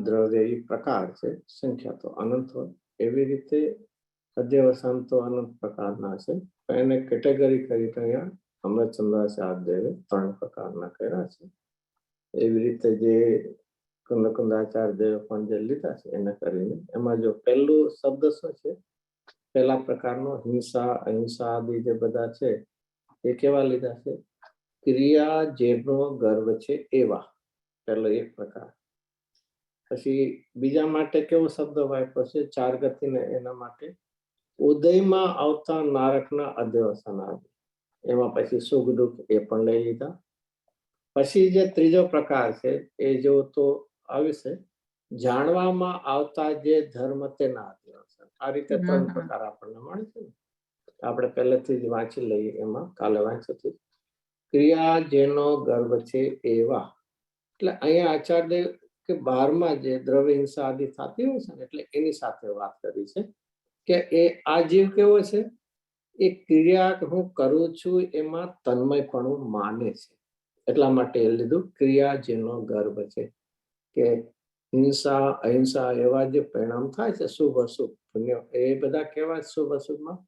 દ્રવ્ય એ પ્રકાર છે, સંખ્યા તો અનંત હોય. એવી રીતે અધ્યવસાન તો અનંત પ્રકારના છે, પણ એને કેટેગરી કરી અહીંયા અમૃતચંદ્રાચાર્યદેવે 3 પ્રકારના કર્યા છે. એવી રીતે જે કુંદકુંદાચાર્યદેવે પણ જે લીધા છે એને કરીને એમાં જો પહેલું શબ્દ શું છે, પહેલા પ્રકારનો હિંસા અહિંસા આદિ જે બધા છે એ કેવા લીધા છે? ક્રિયા જેનો ગર્વ છે એવા, પહેલો એક પ્રકાર. પછી બીજા માટે કેવો શબ્દ વાપર્યો છે? 4 ગતિને એના માટે ઉદયમાં આવતા નારકના અધ્યવસાન આદિ, એમાં પછી સુખ દુઃખ એ પણ લઈ લીધા. પછી જે ત્રીજો પ્રકાર છે એ જો તો આવશે જાણવામાં આવતા જે ધર્મ તેના અધ્યવસાન. આ રીતે 3 પ્રકાર આપણને મળે છે ને, આપણે પહેલેથી જ વાંચી લઈએ, એમાં કાલે વાંચ્યું. ક્રિયા જેનો ગર્વ છે એવા, એટલે અહીંયા આચાર્યદેવ કે 12માં જે દ્રવ્ય હિંસા આદિ થતી હોય છે ને, એટલે એની સાથે વાત કરી છે કે એ આ જીવ કેવો છે? એ ક્રિયા હું કરું છું એમાં તન્મયપણું માને છે, એટલા માટે એ લીધું ક્રિયા જેનો ગર્વ છે. કે હિંસા અહિંસા એવા જે પરિણામ થાય છે, શુભ અશુભ પુણ્ય, એ બધા કેવા શુભ અશુભમાં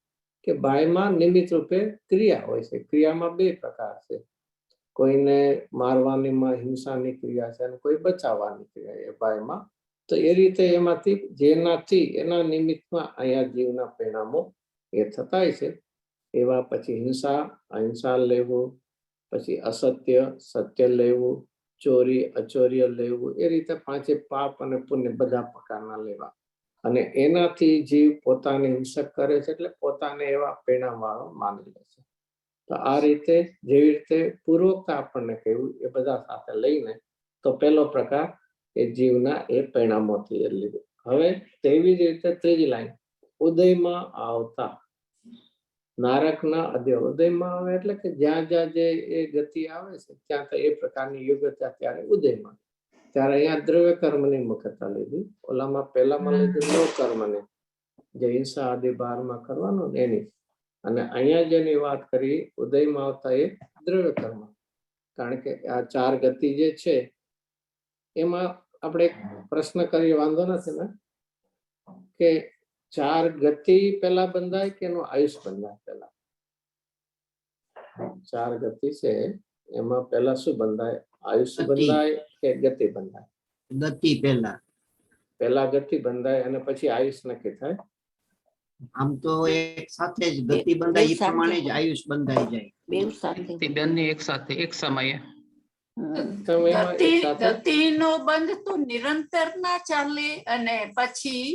કે બાયમાં નિમિત્ત રૂપે ક્રિયા હોય છે. ક્રિયામાં 2 પ્રકાર છે, કોઈને મારવાનીમાં હિંસાની ક્રિયા છે અને કોઈ બચાવવાની ક્રિયા એ બાયમાં. તો એ રીતે એમાંથી જેનાથી એના નિમિત્તમાં અહીંયા જીવના પરિણામો એ થતા છે. એવા પછી હિંસા અહિંસા લેવું, પછી અસત્ય સત્ય લેવું, ચોરી અચોર્ય લેવું, એ રીતે 5 પાપ અને પુણ્ય બધા પ્રકારના લેવા. અને એનાથી જીવ પોતાને હિંસક કરે છે, એટલે પોતાને એવા પરિણામ વાળો માની લે છે. તો આ રીતે જેવી રીતે પૂર્વક આપણને કહ્યું એ બધા સાથે લઈને તો પહેલો પ્રકાર એ જીવના એ પરિણામોથી એ લીધું. હવે તેવી જ રીતે ત્રીજી લાઈન ઉદયમાં આવતા નારકના અધ્યય. ઉદયમાં આવે એટલે કે જ્યાં જ્યાં જે એ ગતિ આવે છે ત્યાં તો એ પ્રકારની યોગ્યતા ત્યારે ઉદયમાં. ત્યારે અહીંયા દ્રવ્ય કર્મની મુખ્યતા લીધી, ઓલામાં પહેલામાં લીધું નવ કર્મને, જે હિંસા આદિ 12માં કરવાનું એની. અને અહીંયા જેની વાત કરી ઉદયમાં આવતા એ દ્રવ્ય કર્મ, કારણ કે આ 4 ગતિ જે છે એમાં આપણે એક પ્રશ્ન કરીએ, વાંધો નથી ને, કે 4 ગતિ પેલા બંધાય કે એનું આયુષ બંધાય? પેલા 4 ગતિ છે એમાં પેલા શું બંધાય? આયુષ બંધાય કે ગતિ બંધાય? ગતિ પેલા ગતિ બંધાય અને પછી આયુષ નક્કી થાય. આમ તો એક સાથે જ ગતિ બંધાય, એ પ્રમાણે જ આયુષ બંધાઈ જાય. બે સાથે બંને એક સાથે એક સમયે. ગતિનો બંધ તો નિરંતર ના ચાલે, અને પછી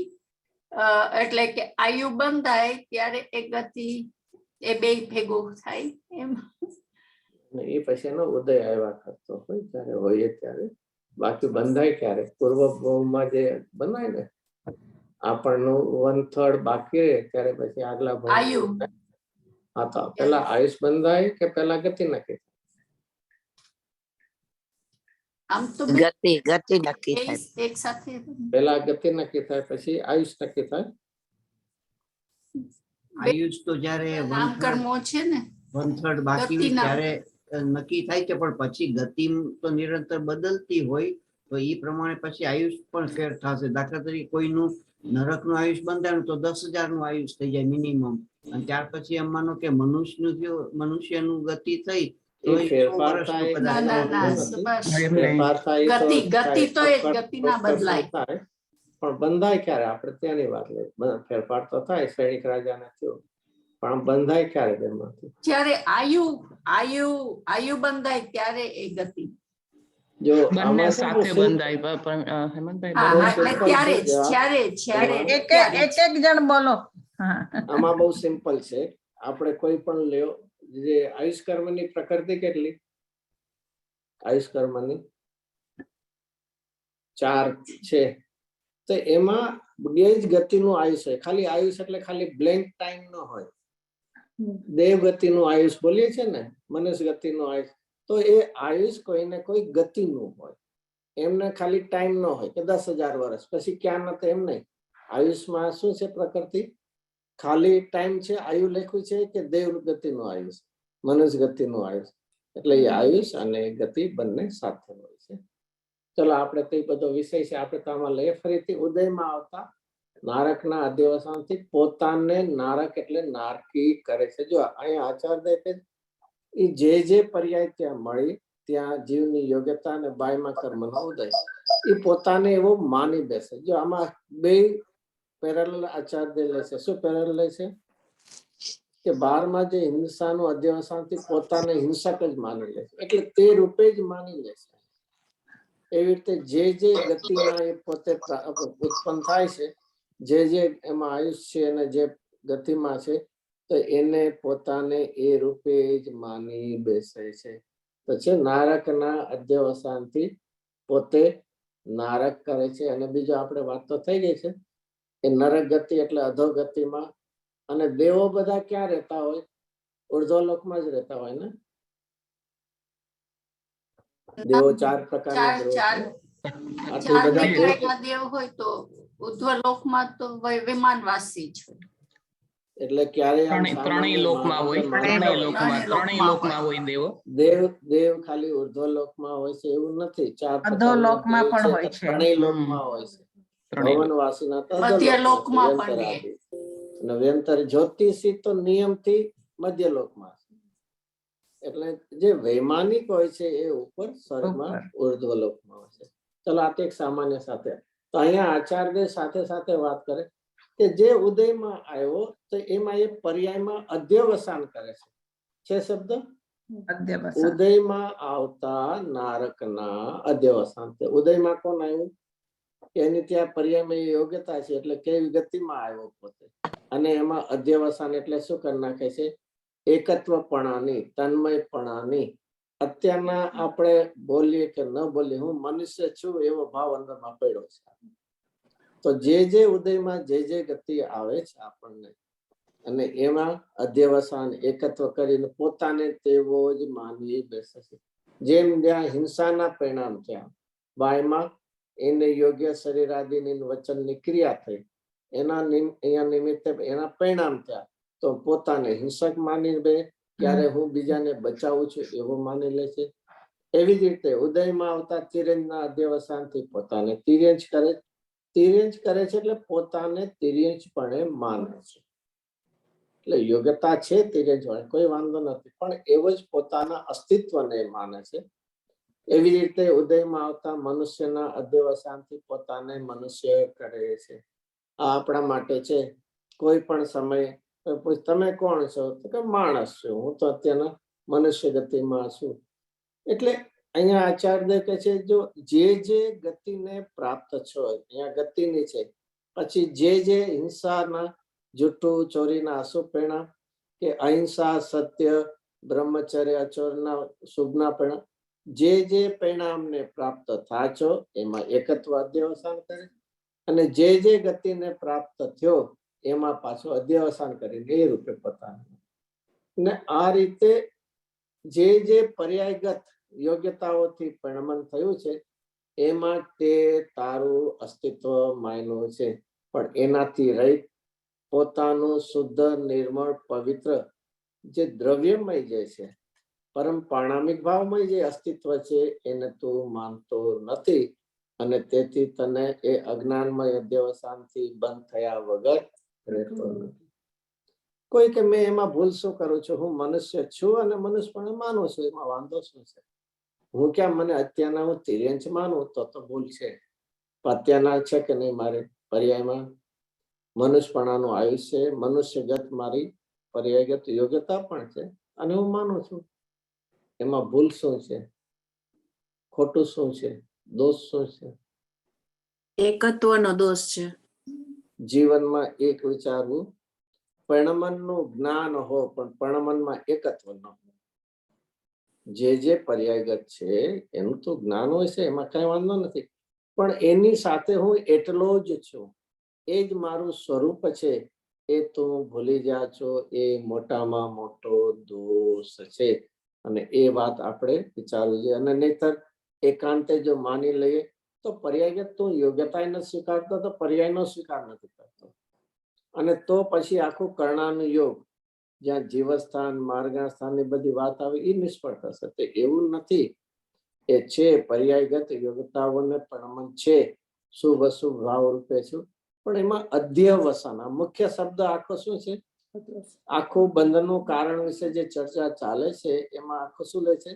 એટલે કે આયુ બંધાય ત્યારે એ ગતિ એ બે ભેગો થાય એમ. એ પછી એનો ઉદય આવ્યા કરતો હોય ત્યારે હોય ત્યારે. બાકી બંધાય ક્યારે? પૂર્વ ભાવમાં જે બનાય ને, આપણનું 1/3 બાકી રહે ત્યારે પછી આગલા ભાવ. આયુ હા, તો પેલા આયુષ બંધાય કે પેલા ગતિ નક્કી? આમ તો ગતિ નક્કી થાય. એક સાથે પેલા ગતિ નક્કી થાય પછી આયુષ નક્કી થાય. આયુષ તો જયારે નામ કર્મો છે ને 1/3 બાકી હોય ત્યારે નક્કી થાય છે, પણ પછી ગતિ તો નિરંતર બદલતી હોય તો એ પ્રમાણે પછી આયુષ પણ ફેર થશે. દાખલા તરીકે કોઈનું નરકનું આયુષ બંધાયું તો 10,000 નું આયુષ થઈ જાય મિનિમમ, અને ત્યાર પછી એમ માનો કે મનુષ્યનું ગતિ થઈ તો ફેરફાર થાય. ગતિ તો એ ગતિના બદલાય, પણ બંધાય ક્યારે? આપણે ત્યાંની વાત લઈએ. ફેરફાર તો થાય, સૈનિક રાજાને થયો, પણ બંધાય ક્યારે? તેમાંથી જ્યારે આયુ બંધાય ત્યારે એ ગતિ. જો બંને સાથે બંધાય પણ હેમંતભાઈ એક જણ બોલો. આમાં બહુ સિમ્પલ છે. આપણે કોઈ પણ લ્યો, જે આયુષ કર્મની પ્રકૃતિ કેટલી? આયુષ કર્મની 4 છે, તો એમાં 2 જ ગતિનું આયુષ હોય. ખાલી આયુષ એટલે ખાલી બ્લેન્ક ટાઈમ ન હોય. દેવ ગતિનું આયુષ બોલીએ છે ને, મનુષ્ય ગતિનું આયુષ, તો એ આયુષ કોઈને કોઈ ગતિનું હોય. એમને ખાલી ટાઈમ ન હોય કે 10,000 વર્ષ પછી ક્યાં નથી, એમ નહીં. આયુષમાં શું છે પ્રકૃતિ? ખાલી ટાઈમ છે. આયુ લખ્યું છે કે દેવ ગતિનું આયુષ, મનુષ્ય ગતિનું આયુષ, એટલે એ આયુષ અને ગતિ બંને સાથે હોય છે. તો ચલો આપણે તો એ બધો વિષય છે, આપણે તો આમાં લઈએ ફરીથી ઉદયમાં આવતા નારકના અધ્યવસાનથી પોતાને નારક એટલે નારકી કરે છે. જો અહીંયા આચાર્ય કે એ જે પર્યાય ત્યાં મળી ત્યાં જીવની યોગ્યતા અને બાયમાં કર્મનો ઉદય એ પોતાને એવો માની બેસે. જો આમાં બે પેરેલલ આચાર્ય લે છે. શું પેરેલલ લે છે કે 12માં જે હિંસાનું અધ્યવસાનથી પોતાને હિંસક જ માની લે છે, એટલે તે રૂપે જ માની લે છે. એવી રીતે જે ગતિમાં એ પોતે ઉત્પન્ન થાય છે, જે એમાં આયુષ્ય છે અને જે ગતિમાં છે, તો એને પોતાને એ રૂપે જ માની બેસે છે. તો છે નારકના અધ્યવસાનથી પોતે નારક કરે છે. અને બીજો આપણે વાત તો થઈ ગઈ છે કે નરક ગતિ એટલે અધોગતિમાં, અને દેવો બધા ક્યાં રહેતા હોય? ઉર્ધ્વલોકમાં જ રહેતા હોય ને. દેવો 4 પ્રકારના ગ્રહો છે. આથી ચાર બધા નિગ્રહના દેવ હોય તો ઉધ્વલોકમાં તો વિમાનવાસી છે. એટલે ક્યારે ત્રણેય લોકમાં હોય, ત્રણેય લોકમાં હોય દેવો. દેવ ખાલી ઉર્ધ્વલોકમાં હોય છે એવું નથી. 4 અધોલોકમાં પ્રકારના પણ દેવ હોય છે, છે. ત્રણેય લોકમાં હોય છે. ભવનવાસીના તો મધ્યલોકમાં અધોલોકમાં છે, પણ વ્યંતર આદિ. અને વ્યંતર જ્યોતિષી તો નિયમથી મધ્યલોકમાં છે. એટલે જે વૈમાનિક હોય છે એ ઉપર સ્વર્ગમાં ઉર્ધ્વલોકમાં હોય છે. ચલો આ તો એક સામાન્ય સાથે. તો અહીંયા આચાર્ય સાથે સાથે વાત કરે કે જે ઉદયમાં આવ્યો તો એમાં એ પર્યાયમાં અધ્યવસાન કરે છે શબ્દ ઉદયમાં આવતા નારકના અધ્યવસાન. ઉદયમાં કોણ આવ્યું? એની ત્યાં પર્યાયમાં યોગ્યતા છે, એટલે કેવી ગતિમાં આવ્યો પોતે, અને એમાં અધ્યવસાન એટલે શું કરી નાખે છે? એકત્વપણાની, તન્મયપણાની. અત્યારના આપણે બોલીએ કે ન બોલીએ, હું મનુષ્ય છું એવો ભાવ અંદરમાં પડ્યો છે. તો જે ઉદયમાં જે ગતિ આવે છે આપણને, અને એમાં અધ્યવસાન એકત્વ કરીને પોતાને તેવો જ માનવી બેસે છે. જેમ જ્યાં હિંસાના પરિણામ થયા, બાયમાં એને યોગ્ય શરીર આદિની વચનની ક્રિયા થઈ, એના અહીંયા નિમિત્તે એના પરિણામ થયા, તો પોતાને હિંસક માની બે, ત્યારે હું બીજાને બચાવું છું એવું માની લે છે. એવી જ રીતે ઉદયમાં આવતા તિર્યંજના અધ્યવસાનથી પોતાને તિર્યંજ કરે છે, એટલે પોતાને તિર્યંજપણે માને છે. એટલે યોગ્યતા છે તિર્યંજ વાળી, કોઈ વાંધો નથી, પણ એવો જ પોતાના અસ્તિત્વને માને છે. એવી રીતે ઉદયમાં આવતા મનુષ્યના અધ્યવસાનથી પોતાને મનુષ્ય કરે છે. આ આપણા માટે છે. કોઈ પણ સમયે તમે કોણ છો? તો કે માણસ છું, હું તો અત્યારના મનુષ્ય ગતિમાં છું. એટલે અહીંયા આચાર્ય કહે છે જો જે ગતિને પ્રાપ્ત છો, અહીંયા ગતિની છે, પછી જે હિંસાના, જૂઠું, ચોરીના અશુભ પરિણામ, કે અહિંસા, સત્ય, બ્રહ્મચર્ય, અચોરના શુભના પરિણામ, જે પરિણામને પ્રાપ્ત થાય છો એમાં એકત્વ અધ્યવસાન કરે, અને જે ગતિને પ્રાપ્ત થયો એમાં પાછો અધ્યવસાન કરીને એ રૂપે પોતાને. ને આ રીતે જે પર્યાયગત યોગ્યતાઓથી પરિણમન થયું છે એમાં તે તારું અસ્તિત્વ માયનું છે, પણ એનાથી રહિત પોતાનું શુદ્ધ, નિર્મળ, પવિત્ર જે દ્રવ્યમય જે છે, પરમ પાણામિક ભાવમય જે અસ્તિત્વ છે એને તું માનતો નથી, અને તેથી તને એ અજ્ઞાનમય અધ્યવસાનથી બંધ થયા વગર રહેતો નથી. કોઈ કે મેં એમાં ભૂલ શું કરું છું? હું મનુષ્ય છું અને મનુષ્યપણે માનું છું, એમાં વાંધો શું છે? હું ક્યાં મને અત્યારના હું તિર્યંચ માનું તો ભૂલ છે. અત્યારના છે કે નહીં મારે પર્યાયમાં મનુષ્યપણાનું આયુષ્ય, મનુષ્યગત મારી પર્યાયગત યોગ્યતા પણ છે, અને હું માનું છું. એમાં ભૂલ શું છે? ખોટું શું છે? દોષ શું છે? એકત્વનો દોષ છે. જીવનમાં એક વિચારવું, પરિણમનનું જ્ઞાન હો પણ પરિણમનમાં એકત્વ ન હો. જે પર્યાયગત છે એનું તો જ્ઞાન હોય છે, એમાં કઈ વાંધો નથી, પણ એની સાથે હું એટલો જ છું, એ જ મારું સ્વરૂપ છે, એ તો ભૂલી જા છો. એ મોટામાં મોટો દોષ છે, અને એ વાત આપણે વિચારવી જોઈએ. અને નહીતર એકાંતે જો માની લઈએ તો પર્યાયગત તું યોગ્યતા નથી સ્વીકારતો, તો પર્યાયનો સ્વીકાર નથી કરતો, અને તો પછી આખું કર્ણાનું યોગ, જ્યાં જીવસ્થાન, માર્ગસ્થાનની બધી વાત આવે, એ નિષ્ફળ થશે. તો એવું નથી એ છે પર્યાયગત યોગ્યતાઓને પ્રમાણ છે, શુભ અશુભ ભાવ રૂપે છું, પણ એમાં અધ્યવસાન આ મુખ્ય શબ્દ આખો શું છે? આખું બંધનનું કારણ વિશે જે ચર્ચા ચાલે છે એમાં આખું શું લે છે?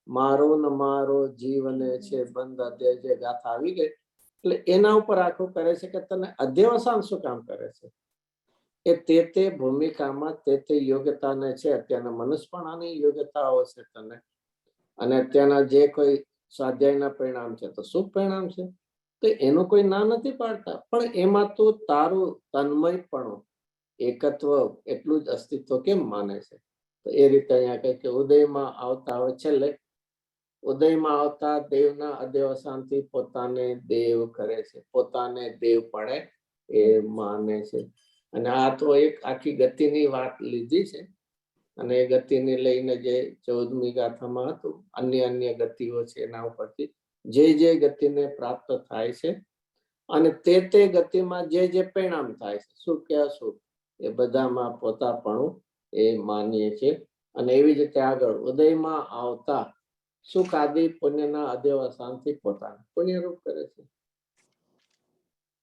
મારો ને મારો જીવને છે બંધ અધ્યય જે ગાથા આવી ગઈ એટલે એના ઉપર આખું કરે છે કે તને અધ્યવસાન શું કામ કરે છે? એ તે ભૂમિકામાં તે યોગ્યતાને છે, અત્યારના મનુષ્યપણાની યોગ્યતાઓ છે તને, અને અત્યારના જે કોઈ સ્વાધ્યાયના પરિણામ છે તો શું પરિણામ છે તો એનું કોઈ ના નથી પાડતા, પણ એમાં તું તારું તન્મયપણું એકત્વ એટલું જ અસ્તિત્વ કેમ માને છે? તો એ રીતે અહીંયા કહે કે ઉદયમાં આવતા હવે છેલ્લે ઉદયમાં આવતા દેવના અધ્યવસાનથી પોતાને દેવ કરે છે, પોતાને દેવ પડે એ માને છે. અને આ તો એક આખી ગતિની વાત લીધી છે, અને એ ગતિને લઈને જે 14મી ગાથામાં હતું અન્ય ગતિઓ છે એના ઉપરથી જે ગતિને પ્રાપ્ત થાય છે અને તે ગતિમાં જે પરિણામ થાય છે સુખ કે અસુખ એ બધામાં પોતાપણું એ માનીએ છીએ. અને એવી જ રીતે આગળ ઉદયમાં આવતા સુખ આદિ પુણ્યના અધ્યવસાનથી પોતાને પુણ્યરૂપ કરે છે.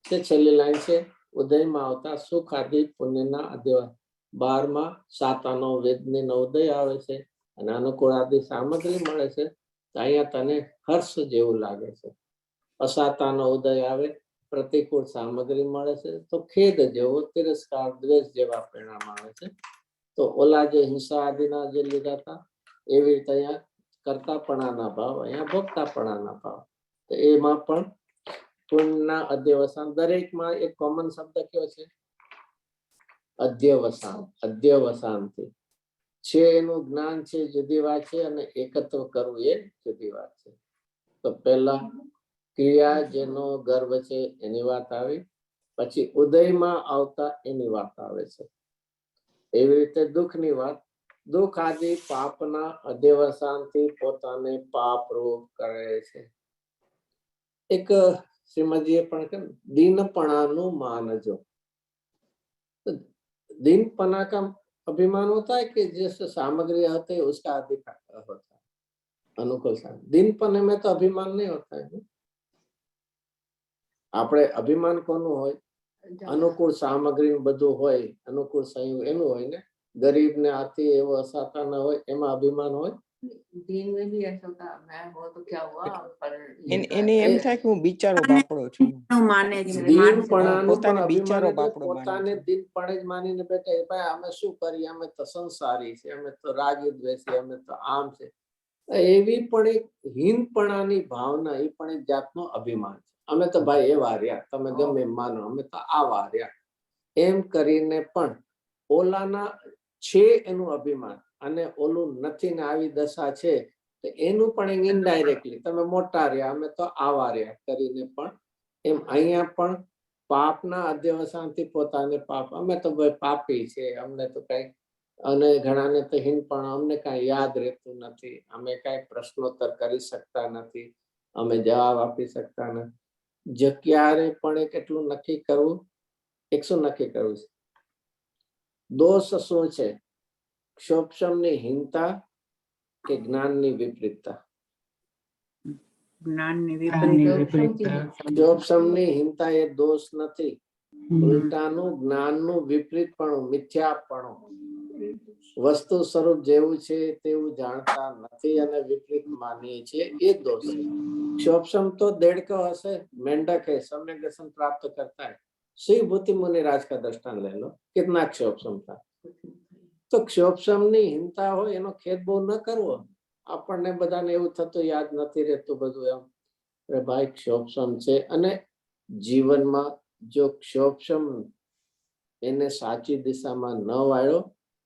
તે છેલ્લી લાઈન છે ઉદયમાં આવતા સુખ આદિ પુણ્યના અધ્યવસાન. 12માં સાતાનો વેદની ઉદય આવે છે અને અનુકૂળ આદિ સામગ્રી મળે છે. અહીંયા તને હર્ષ જેવું લાગે છે. અસાતાનો ઉદય આવે, પ્રતિકૂળ સામગ્રી મળે છે તો ખેદ જેવો, તિરસ્કાર દ્વેષ જેવા પરિણામ આવે છે. તો ઓલા જે હિંસા આદિના જે લીધા હતા એવી રીતે અહીંયા કર્તાપણાના ભાવ, અહીંયા ભોગતાપણાના ભાવ. તો એમાં પણ પુણ્યના અધ્યવસાન દરેકમાં એક કોમન શબ્દ કયો છે? અધ્યવસાન. અધ્યવસાનથી છે એનું જ્ઞાન છે જુદી વાત છે, અને એકત્વ કરવું એ જુદી વાત છે. તો પહેલા ક્રિયા જેનો ગર્વ છે એની વાત આવી, પછી ઉદયમાં આવતા એની વાત આવે છે. એવી રીતે દુઃખની વાત, દુઃખ આદિ પાપના અધ્યવસાનથી પોતાને પાપરૂપ કરે છે. એક શ્રીમદજીએ પણ કહ્યું दीनपणाનું मानजो. दीनपना का अभिमान होता है कि जिस सामग्री होती है उसका अधिकार होता है, अनुकूल सामग्री. दीनपने में तो अभिमान नहीं होता है. આપણે અભિમાન કોનું હોય? અનુકૂળ સામગ્રી બધું હોય, અનુકૂળ સંયોગ એનું હોય ને. ગરીબ ને આથી એવો અસાતા ન હોય એમાં અભિમાન હોય. दिन में भी ऐसा होता मैं वो तो क्या हुआ पर એને એમ થાય કે હું બિચારો બાપડો છું. माने દીનપણાનું પોતાને પણ બિચારો અભિમાન એટલે બાપડો માને પોતાને છે. દીનપણે જ માનીને બેઠા એ ભાઈ અમે શું કરીએ, અમે તો સંસારી છે, અમે તો રાગી દ્વેષી, અમે તો આમ છે. એવી પણ એક હીનપણાની ભાવના, એ પણ એક જાતનો અભિમાન છે. અમે તો ભાઈ એવા રહ્યા, તમે ગમે એમ માનો, અમે તો આવા રહ્યા, એમ કરીને પણ ઓલાના છે એનું અભિમાન અને ઓલું નથી ને આવી દશા છે તો એનું પણ ઇનડાયરેક્ટલી તમે મોટા રહ્યા, અમે તો આવા રહ્યા કરીને પણ એમ અહીંયા પણ પાપના અધ્યવસાનથી પોતાને પાપ, અમે તો ભાઈ પાપી છે, અમને તો કઈ, અને ઘણાને તો હીનપણ, અમને કઈ યાદ રહેતું નથી, અમે કઈ પ્રશ્નોત્તર કરી શકતા નથી, અમે જવાબ આપી શકતા નથી. જો ક્યારે પણ કેટલું નક્કી કરવું, એક શું નક્કી કરવું છે? દોષ શું છે? ક્ષોભની હીનતા કે જ્ઞાનની વિપરીતતા? જ્ઞાનની વિપરીત ક્ષોભની હીનતા એ દોષ નથી, ઉલટાનું જ્ઞાનનું વિપરીતપણું, મિથ્યાપણું. વસ્તુ સ્વરૂપ જેવું છે તેવું જાણતા નથી અને વિપરીત માનીએ છીએ, એ દોષ છે. ક્ષોભ તો દેડકો હશે, मेंढक है, सम्यक दर्शन प्राप्त करता है. श्री भूति मुनिराज का दृष्टांत ले लो, कितना क्षोभ था. તો ક્ષોભની હિંતા હોય એનો ખેદ બહુ ન કરવો. આપણને બધાને એવું થતું યાદ નથી રહેતું બધું એમ. અરે ભાઈ ક્ષોભ છે, અને જીવનમાં જો ક્ષોભ એને સાચી દિશામાં ન વાળ્યો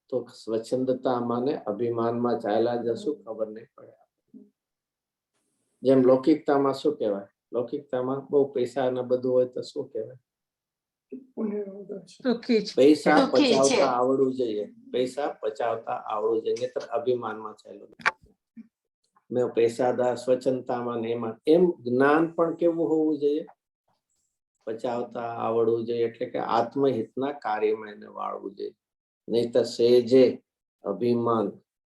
તો સ્વચ્છંદતામાં ને અભિમાનમાં ચાલ્યા જશું, ખબર નહીં પડે. જેમ લૌકિકતામાં શું કહેવાય? લૌકિકતામાં બહુ પૈસા ને બધું હોય તો શું કહેવાય? પૈસા પચાવતા આવડવું જોઈએ, પૈસા પચાવતા આવડવું જોઈએ, નહીતર અભિમાનમાં ચાલ્યું. મેં પૈસાદાર, સ્વચ્છંદતામાં ને એમાં. એમ જ્ઞાન પણ કેવું હોવું જોઈએ? પચાવતા આવડવું જોઈએ, એટલે કે આત્મહિતના કાર્યમાં એને વાળવું જોઈએ. નહીતર સેજે અભિમાન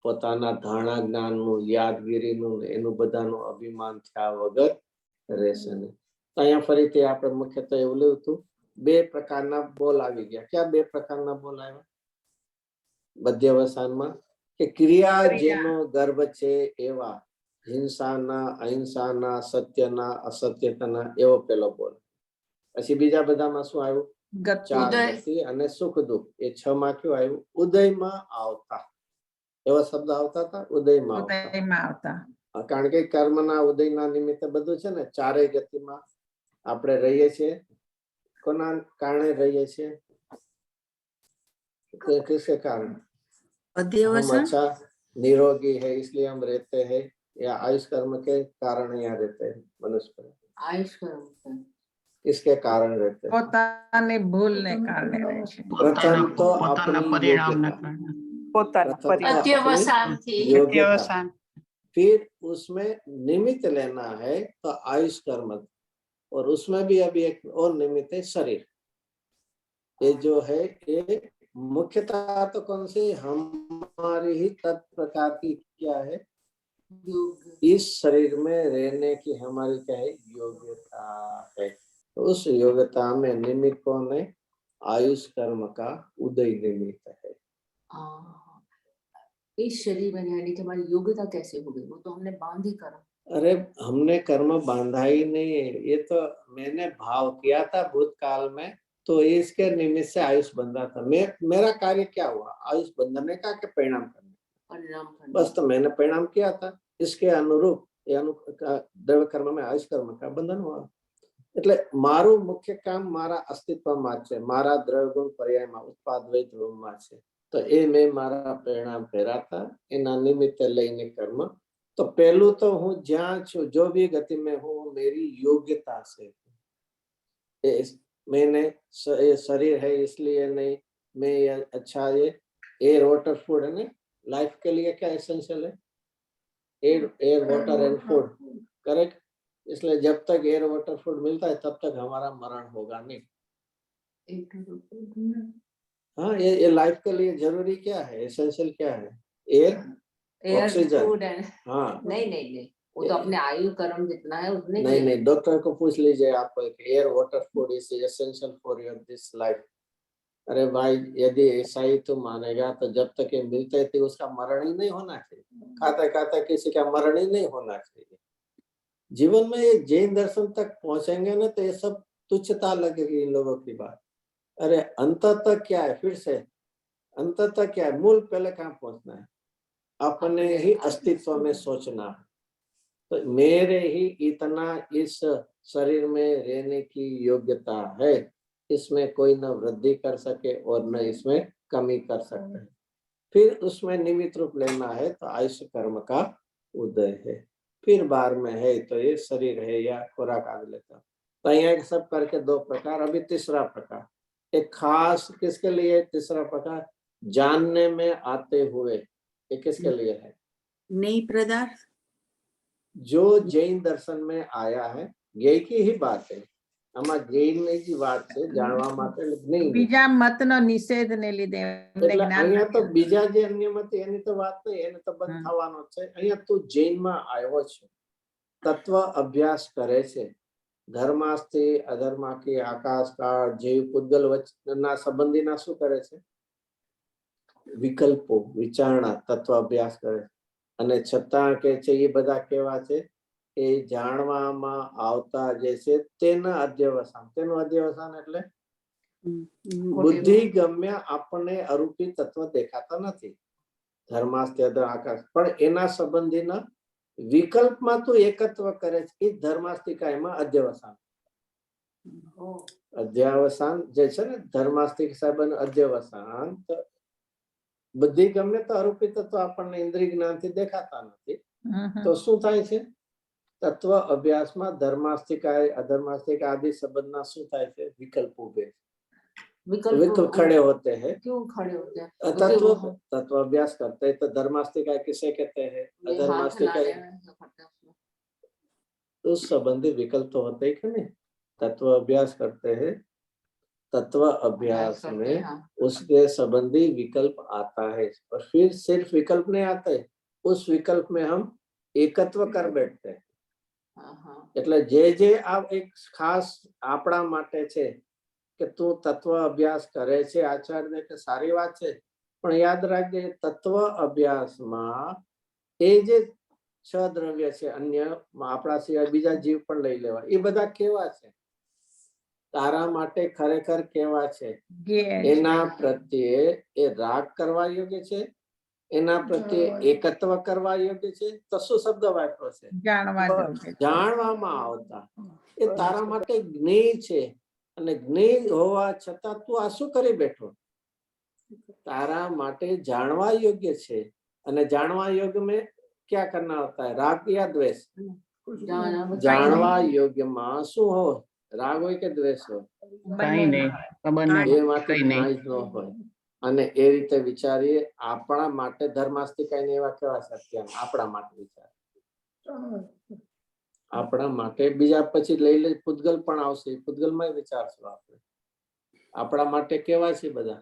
પોતાના ધારણા જ્ઞાનનું, યાદગીરીનું ને એનું બધાનું અભિમાન થયા વગર રહેશે નહીં. તો અહીંયા ફરીથી આપણે મુખ્યત્વે એવું લેવું હતું, બે પ્રકારના બોલ આવી ગયા. ક્યાં બે પ્રકારના બોલ આવ્યા મધ્યવસાનમાં? કે ક્રિયા જેનો ગર્ભ છે એવા હિંસાના, અહિંસાના, સત્યના, અસત્યતાના, એવો પેલો બોલ. પછી બીજા બધામાં શું આવ્યું? ચાર ઉદય. ગતિ અને સુખ દુઃખ. એ 6 માં કયું આવ્યું? ઉદયમાં આવતા. એવા શબ્દ આવતા હતા, ઉદયમાં આવતા. કારણ કે કર્મના ઉદયના નિમિત્તે બધું છે ને. ચારેય ગતિમાં આપણે રહીએ છીએ. કોના કારણે રહીએ છીએ? किसके कारण? हम अच्छा निरोगी है इसलिए हम रहते हैं, या आयुष कर्म के कारण यहाँ रहते हैं मनुष्य? आयुष कर्म किसके कारण रहते हैं? પોતાની ભૂલને કારણે રહે છે. प्रथम तो પોતાના अपनी પરિણામને योग्यता, કારણે. પોતાના प्रथम तो अपनी અધ્યવસાનથી योग्यता, फिर उसमें निमित्त लेना है तो आयुष कर्म, और उसमें भी अभी एक और निमित्त है शरीर. ये जो है ये मुख्यतः तो कौन सी? हमारी ही तत्प्रकार की क्या है? इस शरीर में रहने की हमारी क्या है? योग्यता है. तो उस योग्यता में निमित्त कौन है? आयुष कर्म का उदय निमित्त है. इस शरीर में रहने की हमारी योग्यता कैसे हो गई? वो तो हमने बांधी करा. अरे हमने कर्म बांधा ही नहीं है, ये तो मैंने भाव किया था भूतकाल में, तो इसके निमित्त से आयुष बंधा था. मेरा कार्य क्या हुआ? आयुष बंधने का कि परिणाम करने? परिणाम करने. बस, तो मैंने परिणाम किया था, इसके अनुरूप द्रव्य कर्म में आयुष कर्म का बंधन हुआ. એટલે મારું મુખ્ય કામ મારા અસ્તિત્વમાં છે, મારા દ્રવ્ય ગુણ પર્યાયમાં ઉત્પાદ દ્વૈત રૂપમાં છે. તો એ મેં મારા પરિણામ કર્યા હતા, એના નિમિત્તે લઈને કર્મ. તો પહેલું તો હું જ્યાં છું, जो भी गति में हूँ, मेरी योग्यता से. मैंने ये शरीर है इसलिए नहीं, मैं ये अच्छा ये एयर वाटर फूड है ना, लाइफ के लिए क्या एसेंशियल है? Air water and food, correct. इसलिए जब तक एयर वाटर फूड मिलता है तब तक हमारा मरण होगा नहीं. हाँ, ये लाइफ के लिए जरूरी क्या है? एसेंशियल क्या है? Air, oxygen. हाँ, नहीं वो तो अपने आयु कर्म जितना है उतने नहीं, डॉक्टर को पूछ लीजिए आप, air water food is essential for your this life. अरे भाई, यदि ऐसा ही तो मानेगा तो जब तक ये मिलते थे उसका मरण ही नहीं होना चाहिए. खाता खाता किसी का मरण ही नहीं होना चाहिए. जीवन में ये जैन दर्शन तक पहुंचेंगे ना तो ये सब तुच्छता लगेगी इन लोगों की बात. अरे अंत तक क्या है? फिर से अंत तक क्या है? मूल पहले कहाँ पहुंचना है? अपने ही अस्तित्व में सोचना है. तो मेरे ही इतना इस शरीर में रहने की योग्यता है, इसमें कोई न वृद्धि कर सके और न इसमें कमी कर सकता है. फिर उसमें निमित्त रूप लेना है तो आयुष कर्म का उदय है. फिर बार में है तो ये शरीर है या खुराक आदि लेता. तो यहाँ सब करके 2 प्रकार. अभी तीसरा प्रकार, एक खास किसके लिए? तीसरा प्रकार जानने में आते हुए, ये किसके लिए है? नहीं पदार्थ जो जैन दर्शन में आया है, यही की ही बात है. આમાં જૈન ની વાત છે, જાણવા માટે નહીં. બીજા મતનો નિષેધને લીધે એમને એટલે જ્ઞાન અહીંયા તો નથી. બીજા જે અન્ય મત એની તો વાત નહીં, એને તો બંધ થવાનો છે. અહીંયા તું જૈનમાં આવ્યો છે, તત્વ અભ્યાસ કરે છે, ધર્માસ્થી અધર્માથી આકાશ કાળ જીવ પૂતગલ વચ્ચેના સંબંધીના શું કરે છે? વિકલ્પો, વિચારણા, તત્વ અભ્યાસ કરે. અને છતાં કે છે એ બધા કેવા છે? એ જાણવામાં આવતા જે છે તેના અધ્યવસાન. તેનું અધ્યવસાન એટલે બુદ્ધિ ગમ્ય આપણને અરૂપી તત્વ દેખાતા નથી. ધર્માસ્થી આકાશ, પણ એના સંબંધીના વિકલ્પમાં તું એકત્વ કરે છે. એ ધર્માસ્તિકાયમાં અધ્યવસાન. અધ્યવસાન જે છે ને, ધર્માસ્તિક સાહેબ અધ્યવસાન. બુદ્ધિ ગમ્ય તો અરૂપી તત્વ આપણને ઇન્દ્રિય જ્ઞાનથી દેખાતા નથી. તો શું થાય છે? तत्व अभ्यास में धर्मास्तिक अधर्मास्तिक आदि संबंधना શું થાય છે? વિકલ્પ ઉભે, विकल्प खड़े होते हैं. क्यों खड़े होते हैं? तत्व अभ्यास करते हैं तो धर्मास्तिक किसे कहते हैं? अधर्मास्तिक. उस संबंधी विकल्प तो होते ही कि नहीं? तत्व अभ्यास करते हैं तत्व अभ्यास करते में हैं, हाँ। उसके संबंधी विकल्प आता है और फिर सिर्फ विकल्प नहीं आते, उस विकल्प में हम एकत्व कर बैठते हैं। हाँ, हाँ। એટલે જે આ એક ખાસ આપણા માટે છે કે તું તત્વ અભ્યાસ કરે છે આચાર્ય કે સારી વાત છે, પણ યાદ રાખજે તત્વ અભ્યાસમાં એ જે છ દ્રવ્ય છે અન્ય આપણા સિવાય બીજા જીવ પણ લઈ લેવા, એ બધા કેવા છે, તારા માટે ખરેખર કેવા છે, એના પ્રત્યે એ રાગ કરવા યોગ્ય છે, એના પ્રત્યે એકત્વ કરવા યોગ્ય છે, તો શું શબ્દ વાપરો છે, જાણવામાં આવતા, એ તારા માટે જ્ઞેય છે, અને જ્ઞેય હોવા છતાં તું આ શું કરી બેઠો, તારા માટે જાણવા યોગ્ય છે, અને જાણવા યોગ્ય में क्या करना होता है, राग या द्वेष, જાણવા યોગ્યમાં શું હોય, રાગ હોય કે દ્વેષ હોય, કઈ નહીં, ખબર નહીં, એમાંથી કઈ નહીં. કાંઈ જ ન હોય. અને એ રીતે વિચારીએ આપણા માટે ધર્માસ્તિકાઈને એવા કેવા છે અત્યારે આપણા માટે વિચાર, આપણા માટે બીજા પછી લઈ પૂતગલ પણ આવશે, પૂતગલમાં વિચારશું આપણે આપણા માટે કેવા છે બધા,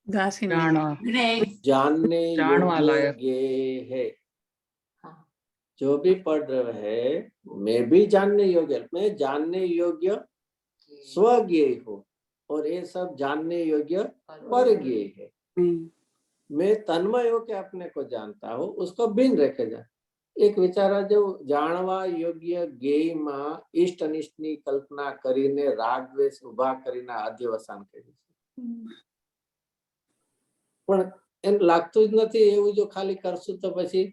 જાણવા जानने जानवा योग्य लायक। ज्ञेय है, जो भी पढ़ रहे हैं मैं भी जानने योग्य, मैं जानने योग्य स्वज्ञेय हूँ और ये सब जानने योग्य पर ज्ञेय है। मैं तन्मय होकर अपने को जानता हूँ, उसको भिन्न रखे जा। एक विचारा जो जानवा योग्य ज्ञेय में इष्ट अनिष्ट ની કલ્પના કરીને રાગ દ્વેષ ઉભા કરીને અધ્યવસાન કર્યું છે, પણ એમ લાગતું જ નથી એવું જો ખાલી કરશું તો પછી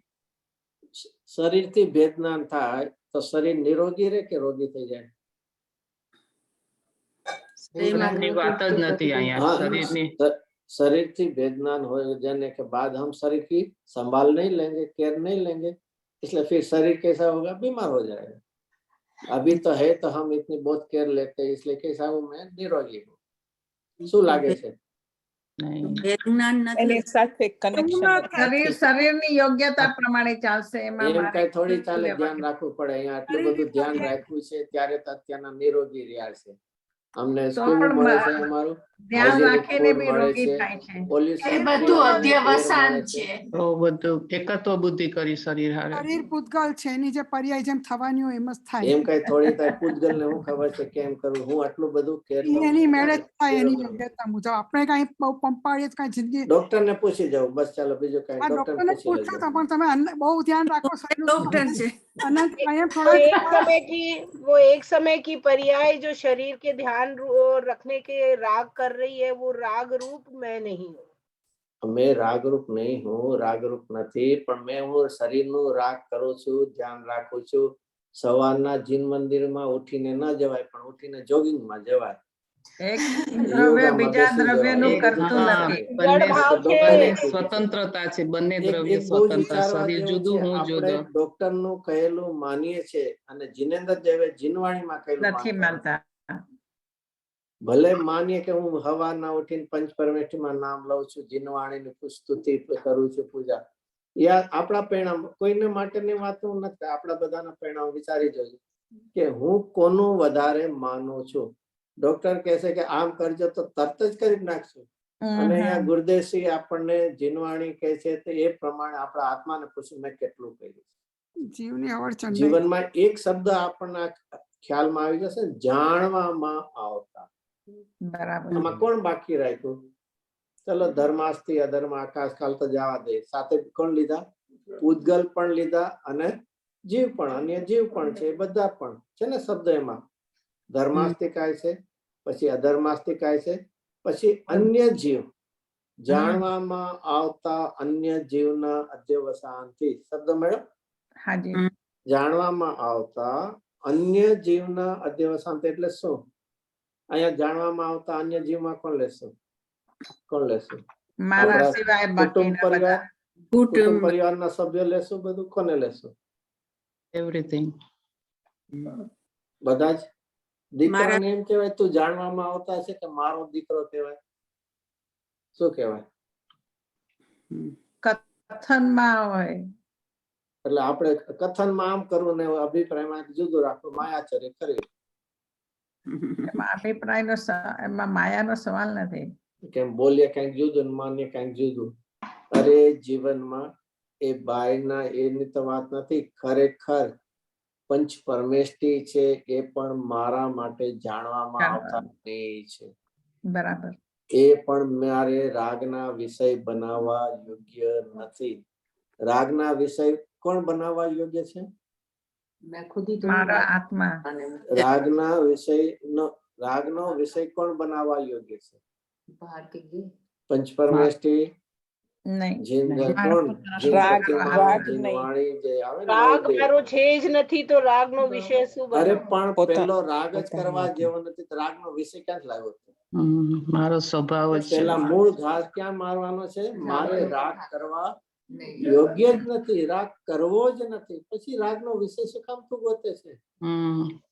શરીરથી ભેદનાન થાય તો શરીર નિરોગી રહે કે રોગી થઈ જાય, શરીરની વાત જ નથી અહીંયા, हाँ, શરીરની शरीर थी वेदनान हो जाने के बाद हम शरीर की संभाल नहीं लेंगे, केयर नहीं लेंगे, इसलिए फिर शरीर कैसा होगा, बीमार हो जाएगा। अभी तो है तो हम इतनी बहुत केयर लेते हैं, इसलिए कैसा हूँ मैं, निरोगी हूँ। શું લાગે છે, એની સાથે કનેક્શન શરીરની યોગ્યતા પ્રમાણે ચાલશે, એમાં એમ મારે કઈ થોડી શું ચાલે, લેવા ધ્યાન રાખવું પડે, અહીંયા આટલું બધું ध्यान રાખ્યું છે ત્યારે તો અત્યારના નિરોગી રહ્યા છે, અમને તો સ્કૂલ પણ મળે છે, અમારું ધ્યાન હાઇજેનિક રાખીને ફૂડ બી મળે રોગી છે, થાય છે. પોલ્યુશન એ બધું અધ્યવસાન છે. તો બધું એકત્વ બુદ્ધિ કરી શરીર હારે. શરીર પૂતગલ છે, એની જે પર્યાય જેમ થવાની હોય એમ જ થાય, એમ કઈ થોડી થાય, પૂતગલ ને હું ખબર છે કેમ કરું, હું આટલું બધું કેર ઈ એની મેળે જ થાય, એની યોગ્યતા મુજબ આપણે કઈ બહુ પંપાડીએ તો કઈ જિંદગી ડોક્ટર ને પૂછી જાવ, બસ ચાલો બીજું કઈ આ ડોક્ટર ડોક્ટરને પૂછી પૂછો લેજો, તો પણ તમે બહુ ધ્યાન રાખો શરીરનું डॉक्टर से અનંત કાયમ वो થોડા एक समय की पर्याय जो शरीर के ध्यान रखने के राग कर रही है, वो राग रूप मैं नहीं हूँ। मैं राग रूप नहीं हूँ, राग रूप નથી, પણ मैं હું શરીરનું રાગ કરું છું, ધ્યાન રાખું છું, સવારના જીન મંદિરમાં ઉઠીને ન જવાય પણ ઉઠીને જોગિંગમાં જવાય, એક દ્રવ્ય બીજા દ્રવ્યનું કરતું હા, નથી. બંને ભાવ બંને છે. સ્વતંત્રતા છે, બંને એક દ્રવ્ય એક બહુ જ સ્વતંત્ર, વિચારવા શરીર જેવું જુદું છે, હું આપણે જુદો. ડોક્ટરનું કહેલું માનીએ છે અને જીનેન્દ્ર દેવે જીનવાણીમાં કહેલું નથી માનતા. માનતા. ભલે માનીએ કે હું હવારના ઉઠીને પંચપરમેષ્ઠીમાં નામ લઉં છું, જીનવાણીની સ્તુતિ કરું છું, પૂજા, યા આપણા પરિણામ કોઈને માટેની વાત નથી, આપણા બધાના પરિણામ વિચારી જોજો કે હું કોનું વધારે માનું છું. ડોક્ટર કહેશે કે આમ કરજો તો તરત જ કરી નાખશું, અને અહીંયા ગુરુદેવસિંહ આપણને જીનવાણી કહે છે તો એ પ્રમાણે આપણા આત્માને પૂછ્યું મેં કેટલું કર્યું, જીવની અવળચંડ જીવનમાં એક શબ્દ આપણને ખ્યાલમાં આવી જશે, જાણવામાં આવતા, બરાબર. આમાં કોણ બાકી રાખ્યું, ચલો ધર્માસ્થી અધર્મ આકાશ કાલ તો જવા દે, સાથે કોણ લીધા, પૂતગલ પણ લીધા અને જીવ પણ, અન્ય જીવ પણ છે, બધા પણ છે ને શબ્દ, એમાં ધર્માસ્તિકાય છે, પછી અધર્માસ્તિકાય છે, પછી અન્ય જીવ, જાણવામાં આવતા અન્ય જીવના અધ્યવસાનથી, શબ્દ મળ્યો, હાજી, જાણવામાં આવતા અન્ય જીવના અધ્યવસાન એટલે શું, અહીંયા જાણવામાં આવતા અન્ય જીવમાં કોણ લેશું, કોણ લેશું, મારા આપણા સિવાય કુટુંબ બાકીના બધા. પરિવાર, કુટુંબ પરિવારના સભ્યો લેશું, બધું કોને લેશું, એવરીથિંગ બધા જ. દીકરાને એમ કહેવાય તું જાણવામાં આવતા છે કે મારો દીકરો કહેવાય, શું કહેવાય, કથનમાં હોય, એટલે આપણે કથનમાં આમ કરવું ને અભિપ્રાયમાં જુદું રાખવું, માયાચર્ય કરવી, એમાં અભિપ્રાયનો એમાં માયાનો સવાલ નથી. કેમ બોલીએ કંઈક જુદું ને માનીએ કંઈક જુદું. અરે જીવનમાં એ બાયના એની તો વાત નથી. ખરેખર પંચ પરમેષ્ઠી છે એ પણ મારા માટે જાણવામાં આવતા નહીં છે. બરાબર. એ પણ મારે રાગના વિષય બનાવવા યોગ્ય નથી. રાગના વિષય કોણ બનાવવા યોગ્ય છે? मैं खुद ही तो મારા આત્મા. રાગનો વિષય કોણ બનાવવા યોગ્ય છે? बाहर के ये પંચ પરમેષ્ઠી નહીં. કોણ? રાગ નહીં. જીનવાણી જે આવે ને રાગ નવદેવ. મારો છે જ નથી તો રાગનો વિષય શું અરે બને? પણ પોતા- પેલો રાગ જ પોતાની કરવા વાત. જેવો નથી તો રાગનો વિષય ક્યાં લાવ્યો છે? મારો સ્વભાવ જ છે. પેલા મૂળ ઘાસ ક્યાં મારવાનો છે? મારે રાગ કરવા नहीं યોગ્ય જ નથી, રાગ કરવો જ નથી, પછી રાગનો વિષય શું કામ તું ગોતે છે?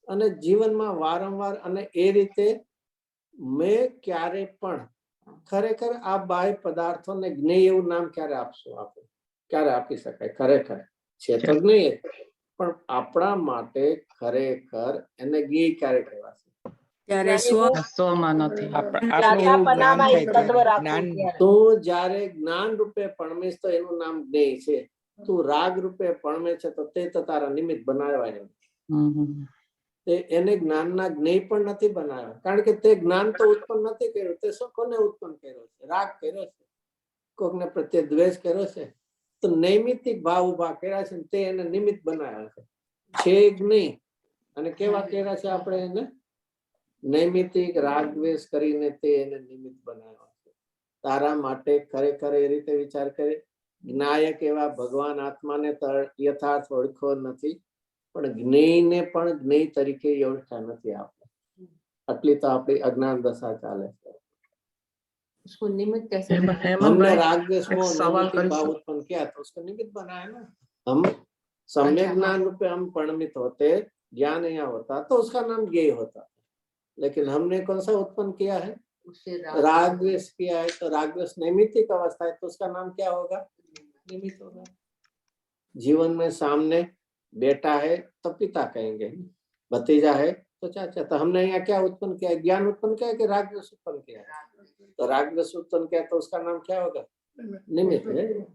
અને જીવનમાં વારંવાર અને એ રીતે મેં ક્યારે પણ ખરેખર આ બાહ્ય પદાર્થોને જ્ઞેય એવું નામ ક્યારે આપશું? આપણે ક્યારે આપી શકાય? ખરેખર છે તો જ્ઞેય, પણ આપણા માટે ખરેખર એને જ્ઞેય ક્યારે કહેવાશે? ત્યારે સ્વમાં નથી. જાતાપનામાં એક તત્વ રાખવું જ્ઞાન ત્યારે. તું જ્યારે જ્ઞાન રૂપે પરમેશ તો એનું નામ જ્ઞેય છે. તું રાગ રૂપે પરમે છે તો તે તો તારા નિમિત્ત બનાવ્યા તે એને જ્ઞાનના જ્ઞેય પણ નથી બનાવ્યા, કારણ કે તે જ્ઞાન તો ઉત્પન્ન નથી કર્યું. તે શું કોને ઉત્પન્ન કર્યો છે? રાગ કર્યો છે, કોકને પ્રત્યે દ્વેષ કર્યો છે, તો નૈમિતિક ભાવ ઉભા કર્યા છે ને તે એને નિમિત્ત બનાવ્યા છે જ્ઞેય. અને કેવા કર્યા છે આપણે એને? નૈમિતિક રાગ દ્વેષ કરીને તે એને નિમિત્ત બનાવ્યા છે. તારા માટે ખરેખર એ રીતે વિચાર કરે, જ્ઞાયક એવા ભગવાન આત્માને યથાર્થ ઓળખો નથી, પણ જ્ઞેયને પણ જ્ઞેય તરીકે ઓળખ્યા નથી આપણે. આટલી તો આપણી અજ્ઞાન દશા ચાલે છે. उसको निमित्त कैसे हमने राग द्वेष एक मोह सवाल नैमित्तिक कर भाव सकते- उत्पन्न किया तो उसको निमित्त बनाया ना. हम सम्यक अच्छा, ज्ञान हाँ। रूपे हम परिणमित होते, ज्ञान यहाँ होता तो उसका नाम ज्ञेय होता, लेकिन हमने कौन सा उत्पन्न किया है? उससे राग द्वेष किया है, तो राग द्वेष नैमित्तिक अवस्था है तो उसका नाम क्या होगा? निमित्त होगा. जीवन में सामने बेटा है तो पिता कहेंगे, भतीजा है तो चाचा. तो हमने यहाँ क्या उत्पन्न किया? ज्ञान उत्पन्न किया कि राग द्वेष उत्पन्न किया? तो राग द्वेष उत्पन्न किया तो उसका नाम क्या होगा? निमित्त है.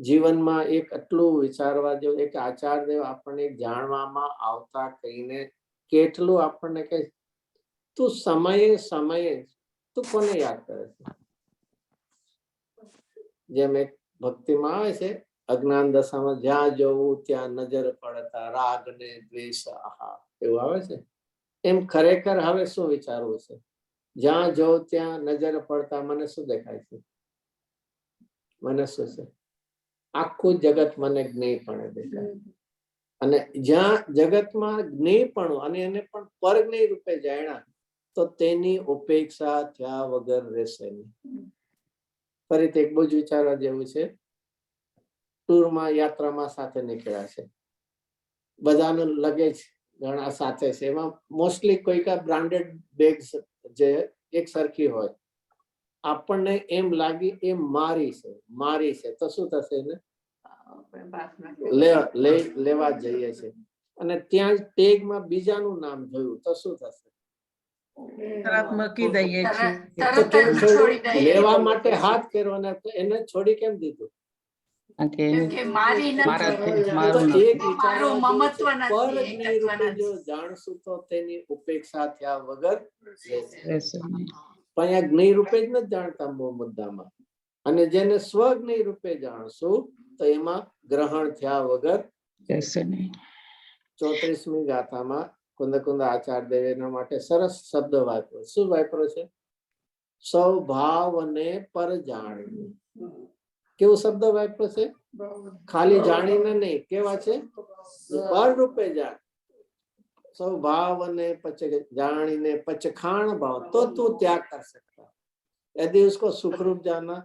જીવનમાં એક આટલું વિચારવા જેવું, એક આચાર દેવ આપણને જાણવામાં આવતા કહીને કેટલું આપણને કહે, તું સમયે સમયે તું કોને યાદ કરે છે? જેમ એક ભક્તિમાં આવે છે, અજ્ઞાન દશામાં જ્યાં જવું ત્યાં નજર પડતા રાગ ને દ્વેષ આહા એવું આવે છે. એમ ખરેખર હવે શું વિચારવું છે? જ્યાં જવું ત્યાં નજર પડતા મને શું દેખાય છે? મને શું છે? આખું જગત મને જ્ઞેયપણે દેખાય. અને જ્યાં જગતમાં જ્ઞેયપણું અને એને પણ પરજ્ઞેય રૂપે જાણ્યા તો તેની ઉપેક્ષા થયા વગર રહેશે નહીં. ફરીથી એક બહુ જ વિચારવા જેવું છે. ટૂરમાં યાત્રામાં સાથે નીકળ્યા છે, બધાનું લગેજ ઘણા સાથે છે, એમાં મોસ્ટલી કોઈ કા બ્રાન્ડેડ બેગ્સ જે એક સરખી હોય, આપણને એમ લાગી એ મારી છે તો શું થશે? એને લેવા જઈએ છે અને ત્યાં જ ટેગમાં બીજાનું નામ જોયું તો શું થશે? તરત મૂકી દઈએ છીએ. તો કેમ છોડ્યું? લેવા માટે હાથ કર્યો અને એને છોડી કેમ દીધું? મારી તો એક વિચારવા જેવું છે, પરજ્ઞેય રૂપે જો જાણશું તો તેની ઉપેક્ષા થયા વગર રહેશે. પણ અહીંયા જ્ઞેય રૂપે જ નથી જાણતા મૂળ મુદ્દામાં, અને જેને સ્વજ્ઞેય રૂપે જાણશું તો એમાં ગ્રહણ થયા વગર. 34મી ગાથામાં કુંદ આચાર્ય દેવ એના માટે સરસ શબ્દ વાપર્યો. શું વાપર્યો છે? સ્વભાવને પર જાણી. કેવું શબ્દ વાપર્યો છે? ખાલી જાણીને નહીં, કેવા છે? પર રૂપે જાણ. स्वभाव ने पच जानी पचखाण भाव तो तू त्याग कर सकता. यदि उसको सुख रूप जाना,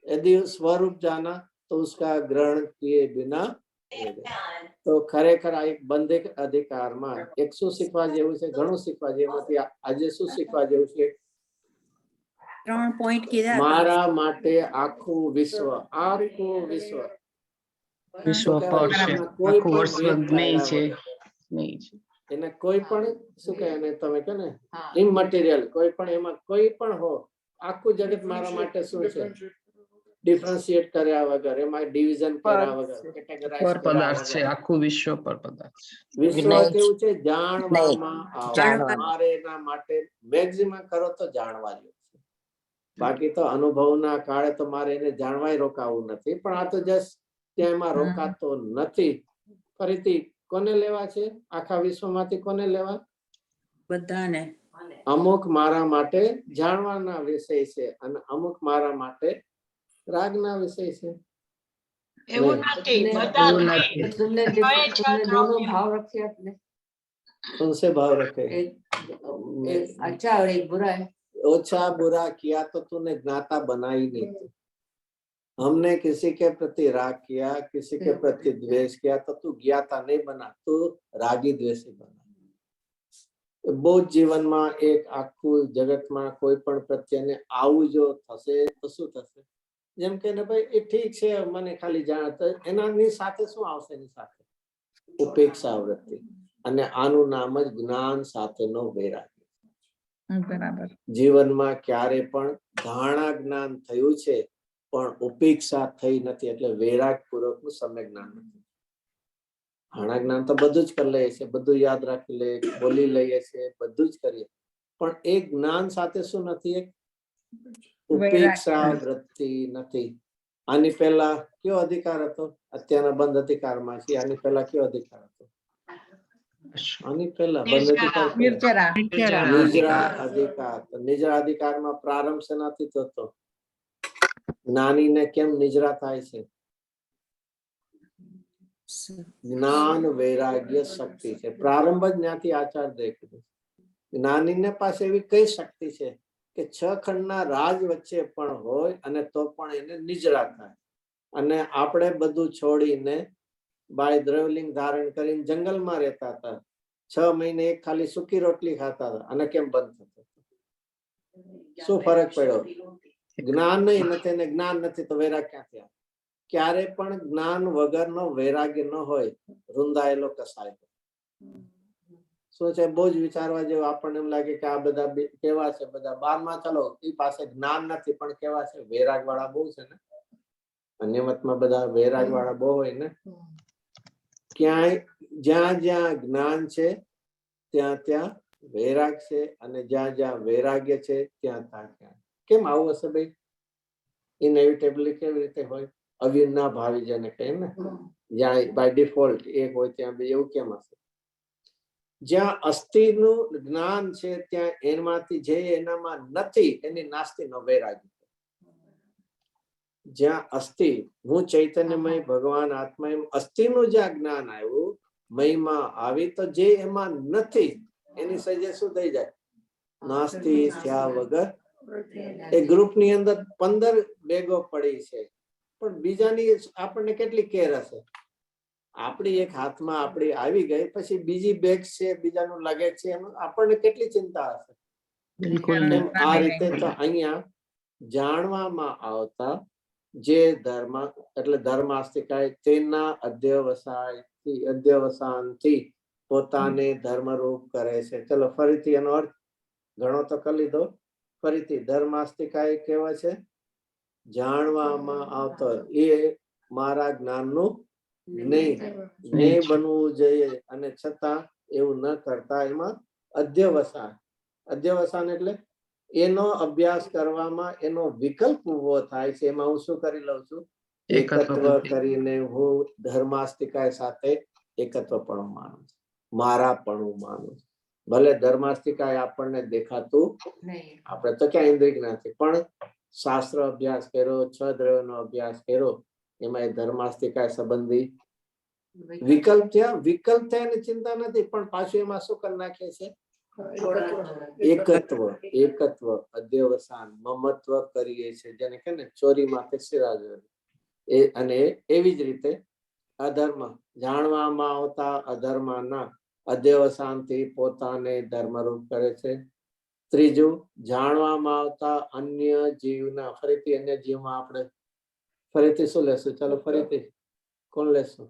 यदि स्वरूप जाना तो उसका ग्रहण किए बिना. तो खरेखर आ एक बंधक अधिकार में एक शू शीखवा जेवुं छे, घणुं शीखवा जेवुं. आजे शू शीखवा जेवुं छे? 3 पॉइंट कीधा. मारा माटे आखुं विश्व વિશ્વ પર છે, આખું વર્ષ જ્ઞેય છે. એને કોઈ પણ શું કહે એને તમે કહે ને હા ઇમમટીરિયલ કોઈ પણ એમાં કોઈ પણ હો આખું જગત મારા માટે શું છે ડિફરન્શિએટ કર્યા વગર એમાં ડિવિઝન કર્યા વગર કેટેગરાઇઝ પર કર્યા પદાર્થ છે વગર આખું વિશ્વ પર પદાર્થ છે. વિશ્વ કેવું છે જાણવામાં આવે જાણવામાં. મારે એના માટે મેક્સિમમ કરો તો જાણવા જેવું છે બાકી તો અનુભવના કાળે તો મારે એને જાણવાય રોકાવું નથી પણ આ તો જસ્ટ ત્યાં એમાં રોકાતો નથી ફરીથી કોને લેવા છે આખા વિશ્વમાંથી કોને લેવા બધાને અમુક મારા માટે જાણવાના વિષય છે અને અમુક મારા માટે રાગના વિષય છે એવું नहीं, નથી तुमने બધા નથી. तुमने तुमने दोनों भाव रखे अपने उनसे भाव रखे एक अच्छा और एक बुरा है ओछा बुरा किया तो तूने ज्ञाता बना ही नहीं थी हमने किसी के प्रति राग किया किसी के प्रति द्वेष किया तो तू ज्ञाता नहीं बना तू रागी द्वेषी बना બહુ જ જીવનમાં એક આખું જગતમાં કોઈ પણ પ્રત્યેને આવું જો થશે તો શું થશે જેમ કે ને ભાઈ એ ઠીક છે મને ખાલી જાણ તો એનાની સાથે શું આવશે એની સાથે ઉપેક્ષા વૃત્તિ અને આનું નામ જ જ્ઞાન સાથેનો વૈરાગ્ય બરાબર જીવનમાં ક્યારે પણ ધારણા જ્ઞાન થયું છે પણ ઉપેક્ષા થઈ નથી એટલે વૈરાગ પૂર્વકનું સમ્યક જ્ઞાન નથી ધારણા જ્ઞાન તો બધું જ કરી લઈએ છીએ બધું યાદ રાખી લે બોલી લઈએ છીએ બધું જ કરીએ પણ એ જ્ઞાન સાથે શું નથી એક ઉપેક્ષા વૃત્તિ નથી આની પહેલા કયો અધિકાર હતો અત્યારના બંધ અધિકારમાં છે આની પહેલા કયો અધિકાર હતો આની પહેલા બંધ અધિકાર નિર્જરા નિજરા અધિકાર તો નિજરા અધિકારમાં પ્રારંભ શેનાથી થતો જ્ઞાનીને કેમ નિજરા થાય છે જ્ઞાન વૈરાગ્ય શક્તિ છે પ્રારંભ જ ત્યાંથી આચાર દેખીએ જ્ઞાનીને પાસે એવી કઈ શક્તિ છે કે 6 ખંડના રાજ વચ્ચે પણ હોય અને તો પણ એને નિજરા થાય અને આપણે બધું છોડીને બાય દ્રવલિંગ ધારણ કરીને જંગલમાં રહેતા હતા 6 મહિને એક ખાલી સૂકી રોટલી ખાતા હતા અને કેમ બંધ થતો શું ફરક પડ્યો જ્ઞાન નહીં નથી ને જ્ઞાન નથી તો વૈરાગ ક્યાંથી આવે ક્યારે પણ જ્ઞાન વગરનો વૈરાગ્ય ન હોય રૂંધાયેલો કસાય શું છે બહુ જ વિચારવા જેવું આપણને એમ લાગે કે આ બધા કેવા છે બધા બારમાં ચલો એ પાસે જ્ઞાન નથી પણ કેવા છે વૈરાગ વાળા બહુ છે ને અન્ય મતમાં બધા વૈરાગ વાળા બહુ હોય ને ક્યાંય જ્યાં જ્યાં જ્ઞાન છે ત્યાં ત્યાં વૈરાગ છે અને જ્યાં જ્યાં વૈરાગ્ય છે ત્યાં ત્યાં કેમ આવું હશે ભાઈ ઇનેવિટેબલી કેવી રીતે હોય અવિના ભાવી જેને કહે ને જ્યાં બાય ડિફોલ્ટ એક હોય ત્યાં બે એવું કેમ હશે જ્યાં અસ્થિનું જ્ઞાન છે ત્યાં એમાંથી જે એનામાં નથી એની નાસ્તિનો વૈરાગ્ય જ્યાં અસ્થિ હું ચૈતન્યમય ભગવાન આત્મા એમ અસ્થિનું જ્યાં જ્ઞાન આવ્યું મહિમા આવી તો જે એમાં નથી એની સજે શું થઈ જાય નાસ્તિ થયા વગર એ ગ્રુપની અંદર 15 બેગો પડી છે પણ બીજાની આપણને કેટલી કેર હશે આપણી એક હાથમાં આપણી આવી ગઈ પછી બીજી બેગ છે બીજાનું લગેજ છે એનું આપણને કેટલી ચિંતા હશે આ રીતે તો અહીંયા જાણવામાં આવતા જે ધર્મ એટલે ધર્માસ્તિકાય તેના અધ્યવસાનથી પોતાને ધર્મરૂપ કરે છે ચલો ફરીથી એનો અર્થ ઘણો તો કરી લીધો ફરીથી ધર્માસ્તિકાય કેવા છે જાણવામાં આવતો એ મારા જ્ઞાનનું જ્ઞેય બનવું જોઈએ અને છતાં એવું ન કરતા એમાં અધ્યવસાન એટલે એનો અભ્યાસ કરવામાં એનો વિકલ્પ ઉભો થાય છે એમાં હું શું કરી લઉં છું એકત્વ કરીને હું ધર્માસ્તિકાય સાથે એકત્વપણું માનું છું મારાપણું માનું છું ભલે ધર્માસ્તિકાય આપણને દેખાતું આપણે તો ક્યાં ઇન્દ્રિય જ્ઞાનથી પણ શાસ્ત્ર અભ્યાસ કર્યો 6 દ્રવ્યનો અભ્યાસ કર્યો એમાં એ ધર્માસ્તિકાય સંબંધી વિકલ્પ થયા એની ચિંતા નથી પણ પાછું એમાં શું કરી નાખે છે એકત્વ અધ્યવસાન મમત્વ કરીએ છીએ જેને કે ને ચોરી માથે સિરાજ એ અને એવી જ રીતે અધર્મ જાણવામાં આવતા અધર્મના અધ્યવસાનથી પોતાને ધર્મરૂપ કરે છે ત્રીજું જાણવામાં આવતા અન્ય જીવના ફરીથી અન્ય જીવમાં આપણે ફરીથી શું લેશું ચાલો ફરીથી કોણ લેશું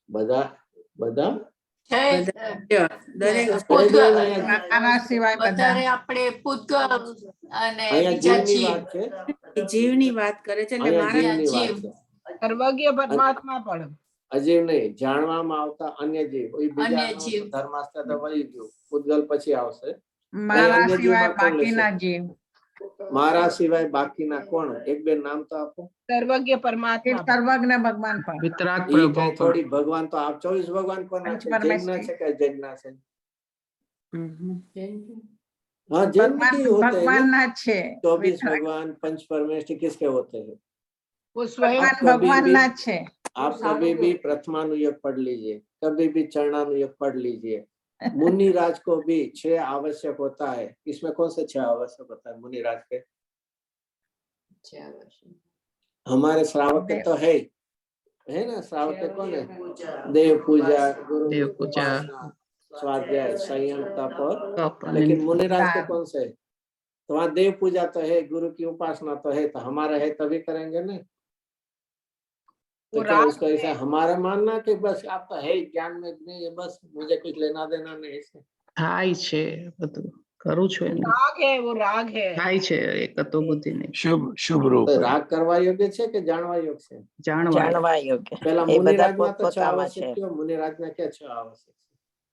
બધા છે દરેક પૂતગલ. મારા સિવાય બધા વધારે આપણે પૂતગલ અને અહીંયા બીજા જીવની જીવ. વાત છે, જીવની વાત કરે છે એટલે અહીંયા મારા જીવની જીવ. વાત છે. સર્વજ્ઞ પરમાત્મા પણ અજીવ નહીં, જાણવામાં આવતા અન્ય જીવ. એ બીજા અન્ય જીવ. ધર્માસ્ત્ર તો વળી ગયું, પૂતગલ પછી આવશે. મારા અન્ય સિવાય જીવમાં કોણ લેશે? બાકીના જીવ મારા સિવાય બાકીના કોણ? એક બે નામ તો આપો. સર્વજ્ઞ એ પરમાત્મા સર્વજ્ઞ ભગવાન પણ વિતરાગ ઈ કઈ પ્રભુ થોડી ભગવાન તો આપ 24 ભગવાન કોના છે? જૈનના છે કે જૈનના છે? हाँ जैन में भी होते हैं ભગવાન ना, ના છે 24 भगवान पंच परमेष्ठी किसके होते हैं? वो स्वयं आप कभी ભગવાન भी ના છે आप कभी भी प्रथमानुयोग पढ़ लीजिए, कभी भी चरणानुयोग पढ़ लीजिए। मुनिराज को भी 6 आवश्यक होता है। इसमें कौन से 6 आवश्यक होता है मुनिराज के? हमारे श्रावक के तो है ना, श्रावक के कौन है? देव पूजा, गुरु देव पूजा, उपासना, स्वाध्याय, संयम, तप और तप અને लेकिन मुनिराज के दान। कौन से है? तो वहाँ देव पूजा तो है, गुरु की उपासना तो है, तो हमारा है तभी करेंगे ना। तो वो क्या राग उसको ऐसा हमारा मानना कि बस आपका है ज्ञान में नहीं है, बस मुझे कुछ लेना देना नहीं इससे? થાય છે બધું કરું છું એમ राग है, वो राग है। થાય છે એક તો બુદ્ધિ નહીં શુભ શુભ રૂપ तो राग करवा योग्य है कि जानवा योग्य है? જાણવા જાણવા યોગ્ય पहला એ બધા मुनिराज में तो 6 પોતપોતામાં आवश्यक છે क्यों? मुनिराज में क्या 6 आवश्यक?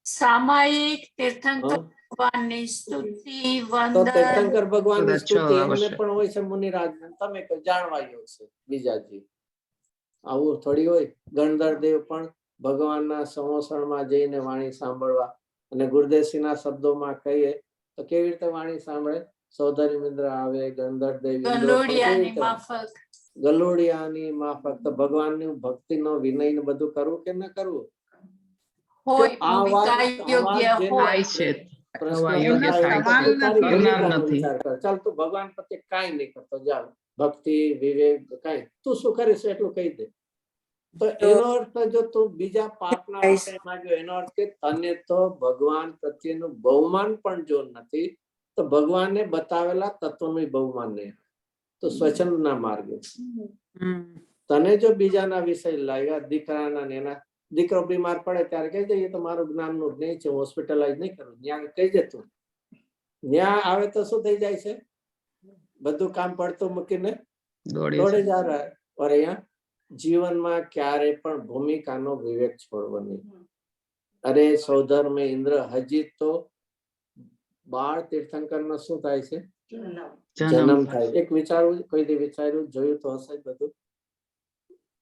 સામાયિક તીર્થંકર हाँ? ભગવાનની સ્તુતિ तो વંદન तीर्थंकर भगवान की બધા 6 स्तुति एमने आवश्यक. पण होय छे मुनिराज ने, तमे को जानवा योग्य छे बीजाजी। આવું થોડી હોય. ગણધર દેવ પણ ભગવાનના સંવસણમાં જઈને વાણી સાંભળવા અને ગુરુદેવસિંહના શબ્દોમાં કહીએ તો કેવી રીતે વાણી સાંભળે? સૌધરી મિન્દ્ર આવે, ગણધર દેવ ઇન્દ્રો પણ કેવી ગલોડિયાની રીતે? માફક ગલોડિયાની માફક. તો ભગવાનની ભક્તિનો વિનય બધું કરવું કે ન કરવું? હોય આ વાત ભૂમિકા યોગ્ય જેને હોય. થાય છે પ્રશ્ન થવા થતા યોગ્ય હોય થાય તો છે તું તારી કરનાર ભૂમિકાનો નથી. વિચાર કર. ચાલ તું ભગવાન પ્રત્યે કાંઈ નહીં કરતો, જા ભક્તિ વિવેક કાંઈ તું શું કરીશ એટલું કહી દે. તો એનો અર્થ જો તું બીજા પાપના માટે માંગ્યો, એનો અર્થ કે તને તો ભગવાન પ્રત્યેનું બહુમાન પણ જો નથી, તો ભગવાને બતાવેલા તત્વનું બહુમાન નહીં. તો સ્વચ્છંદના માર્ગે તને જો બીજાના વિષય લાગ્યા, દીકરાના ને એના, દીકરો બીમાર પડે ત્યારે કહી દે એ તો મારું જ્ઞાનનું જ નહીં છે, હોસ્પિટલાઇઝ નહીં કરું, ત્યાં કહી દે તું. ત્યાં આવે તો શું થઈ જાય છે? બધું કામ પડતું મૂકીને દોડે દોડે છે જા રહા હે. और અહીંયા જીવનમાં ક્યારે પણ ભૂમિકાનો વિવેક છોડવો નહીં. અરે સૌધર્મ ઇન્દ્ર હજી તો બાળ તીર્થંકરનો શું થાય છે? જન્મ થાય. એક વિચારવું, કોઈ દી વિચાર્યું, જોયું તો હશે બધું.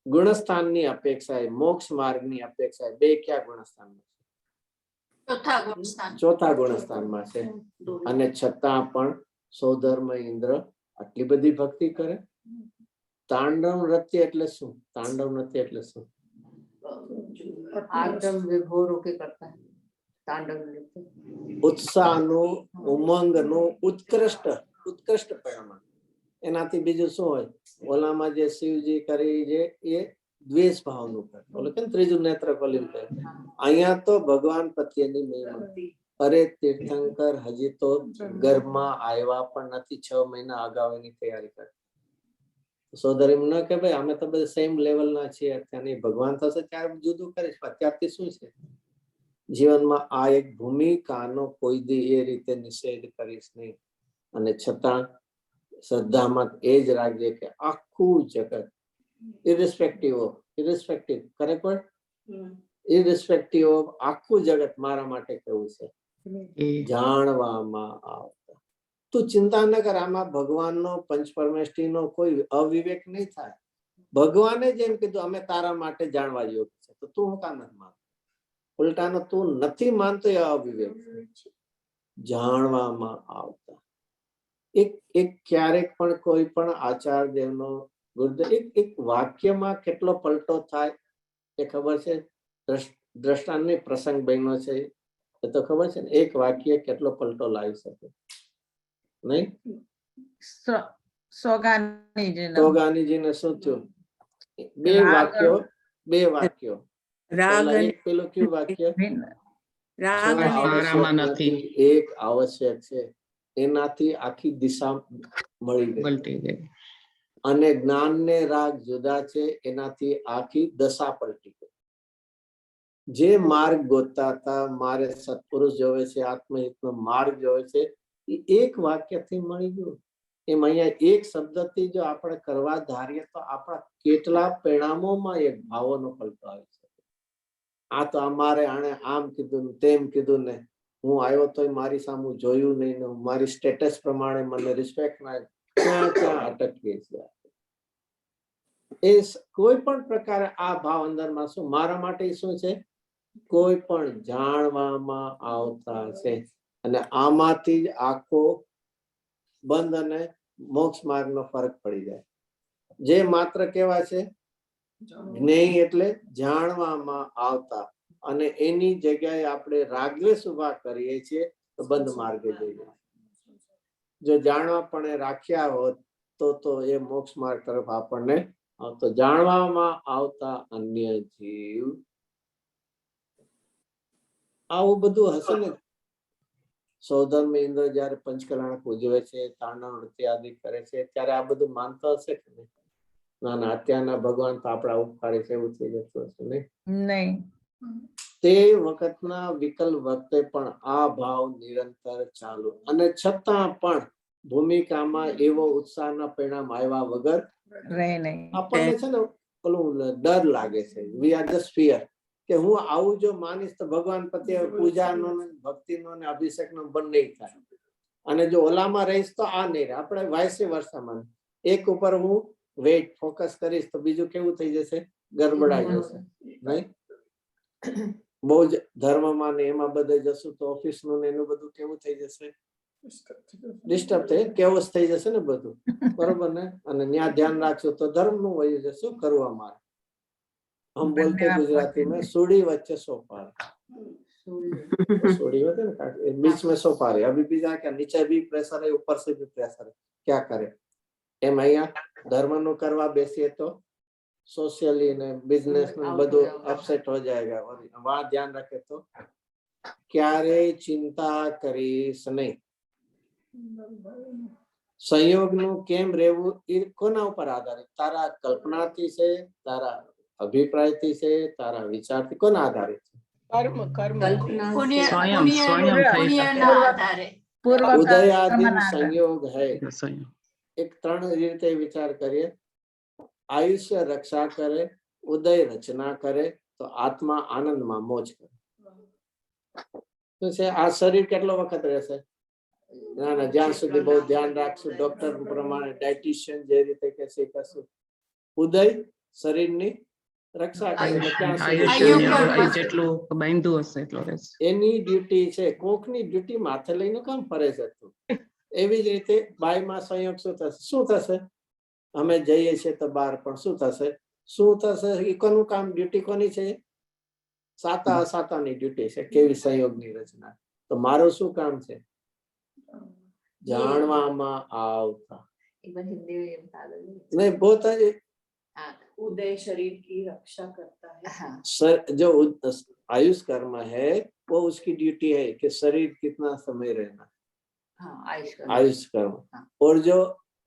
ગુણસ્થાનની અપેક્ષાએ મોક્ષ માર્ગની અપેક્ષાએ બે ક્યાં ગુણસ્થાનમાં? ચોથા ગુણસ્થાન. ચોથા ગુણસ્થાનમાં છે. અને છતાં પણ સૌધર્મ ઇન્દ્ર આટલી બધી ભક્તિ કરે. તાંડવ નૃત્ય એટલે શું? તાંડવ નૃત્ય એટલે શું? आर्दव विभोर होके करता है तांडव नृत्य। ઉત્સાહનું, ઉમંગનું ઉત્કૃષ્ટ પરિણામ. એનાથી બીજું શું હોય? ઓલામાં જે શિવજી કરી છે એ દ્વેષ ભાવનું કરે, ઓલું કેમ ત્રીજું નેત્ર ખોલ્યું કરે. અહીંયા તો ભગવાન પ્રત્યેની મહિમા. અરે તીર્થંકર હજી તો ગર્ભમાં આવ્યા પણ નથી, 6 મહિના અગાઉ એની તૈયારી કરે. સોદરી ન કે ભાઈ અમે તો બધા સેમ લેવલના છીએ, અત્યારની ભગવાન થશે ત્યારે જુદું કરીશ. અત્યારથી શું છે? જીવનમાં આ એક ભૂમિકાનો કોઈ દી એ રીતે નિષેધ કરીશ નહીં. અને છતાં શ્રદ્ધામાં એ જ રાખજે કે આખું જગત irrespective correct word, irrespective of આખું જગત મારા માટે કેવું છે? જાણવામાં આવતા. તું ચિંતા ન કર, આમાં ભગવાનનો પંચ પરમેષ્ઠીનો કોઈ અવિવેક નહીં થાય. ભગવાને જેમ કીધું અમે તારા માટે જાણવા યોગ્ય છે, તો તું હું કામ નથી માનતો? ઉલટાનો તું નથી માનતો એ અવિવેક. જાણવામાં આવતા. એક ક્યારેક પણ કોઈ પણ આચાર્ય દેવનો ગુરુદેવ એક વાક્યમાં કેટલો પલટો થાય એ ખબર છે? દ્રષ્ટાંતની પ્રસંગ બન્યો છે એ તો ખબર છે ને? એક વાક્ય કેટલો પલટો લાવી શકે નહીં? સોગાનીજીને શું થયું? બે વાક્યો એક પેલું કયું વાક્ય? મારામાં નથી, એક આવશ્યક છે, એનાથી આખી દિશા મળી ગઈ. અને જ્ઞાન ને રાગ જુદા છે, એનાથી આખી દશા પલટી ગઈ. જે માર્ગ ગોતતા હતા, મારે સત્પુરુષ જોવે છે, આત્મહિતનો માર્ગ જોવે છે, એ એક વાક્યથી મળી ગયું. એમ અહીંયા એક શબ્દથી જો આપણે કરવા ધારીએ તો આપણા કેટલા પરિણામોમાં એક ભાવોનો પલટો આવી શકે. આ તો અમારે આણે આમ કીધું ને તેમ કીધું ને, હું આવ્યો તો મારી સામે જોયું નહીં ને, મારી સ્ટેટસ પ્રમાણે મને રિસ્પેક્ટ ના, ક્યાં ક્યાં અટકીએ છીએ. એ કોઈ પણ પ્રકારે આ ભાવ અંદરમાં શું મારા માટે શું છે, કોઈ પણ જાણવામાં આવતા છે. અને આમાંથી જ આખો બંધ અને મોક્ષ માર્ગનો ફરક પડી જાય. જે માત્ર કેવા છે, જ્ઞેય એટલે જાણવામાં આવતા, અને એની જગ્યાએ આપણે રાગદ્વેષ ઉભા કરીએ છીએ તો બંધ માર્ગે જઈએ. જો જાણવા પણ રાખ્યા હોત તો એ મોક્ષ માર્ગ તરફ આપણને આવતો. જાણવામાં આવતા અન્ય જીવ, આવું બધું હશે ને. સૌધર્મ ઇન્દ્ર જયારે પંચકલાણક ઉજવે છે, તાંડવ નૃત્ય આદિ કરે છે, ત્યારે આ બધું માનતો હશે કે નહીં? ના ના, અત્યારના ભગવાન તો આપણા ઉપકારે છે એવું થઈ જતું હશે નહીં? નહીં. તે વખતના વિકલ્પ વખતે પણ આ ભાવ નિરંતર ચાલુ, અને છતાં પણ ભૂમિકામાં એવો ઉત્સાહના પરિણામ આવ્યા વગર રહે નહીં. આપણને છે ને પેલું ડર લાગે છે. વી આર જસ્ટ ફિયર કે હું આવું જો માનીશ તો ભગવાન પ્રત્યે પૂજાનો ભક્તિનો ને અભિષેકનો બંધ નહીં થાય, અને જો ઓલામાં રહીશ તો આ નહીં રહે. આપણે વાયસે વર્ષામાં એક ઉપર હું વેઇટ ફોકસ કરીશ તો બીજું કેવું થઈ જશે, ગરબડાઈ જશે નહીં? બહુ જ ધર્મમાં ને એમાં બધે જશું તો ઓફિસનું ને એનું બધું કેવું થઈ જશે, ડિસ્ટર્બ થઈ, કેવસ થઈ જશે ને બધું, બરોબર ને? અને ત્યાં ધ્યાન રાખશું તો ધર્મનું વયું જશે. શું કરવું અમારે? हम बोलते गुजराती में सूढ़ी वच्चे सोपारी, सूढ़ी होते ना, बीच में सोपारी. अभी भी जाके नीचे भी प्रेशर है, ऊपर से भी प्रेशर है, क्या करे? એમ અહીંયા ધર્મનું કરવા બેસીએ તો સોશિયલી ને બિઝનેસ ને બધું અપસેટ હો જાયગા. વહાં ધ્યાન રાખે તો ક્યારેય ચિંતા કરીશ નહીં. સંયોગનું કેમ રહેવું એ કોના ઉપર આધારિત? તારા કલ્પનાથી છે, તારા અભિપ્રાયથી છે, તારા વિચારથી? કોના આધારિત છે? કર્મ કર્મ પુણ્ય સ્વયં સ્વયં થઈ પુણ્યના આધારે. પૂર્વ ઉદયાદિન કર્મના સંયોગ હૈ. શકે. એક ત્રણ રીતે વિચાર કરીએ. આયુષ્ય રક્ષા કરે, ઉદય રચના કરે, તો આત્મા આનંદમાં મોજ કરે. શું છે? આ શરીર કેટલો વખત રહેશે? ના ના, જ્યાં સુધી બહુ ધ્યાન રાખશું, ડોક્ટર પ્રમાણે ડાયટિશિયન જે રીતે કે શીખશું. ઉદય શરીરની રક્ષા કરે, એટલે ત્યાં સુધી આયુષ્ય જેટલું બાંધ્યું હશે એટલો રહેશે. એની ડ્યુટી છે. કોકની ડ્યુટી માથે લઈને કામ ફરે છે તું? એવી જ રીતે બાયમાં સંયોગ શું થશે? શું થશે? અમે જઈએ છીએ તો બહાર, પણ શું થશે? શું થશે? એ કોનું કામ, ડ્યુટી કોની છે? સાતા અસાતાની ડ્યુટી છે. કેવી સંયોગની રચના. તો મારું શું કામ છે? જાણવામાં આવતા नहीं, बहुत है उदय शरीर की रक्षा करता है. सर, जो आयुष कर्म है वो उसकी ड्यूटी है कि शरीर कितना समय रहना. आयुष कर्म. और जो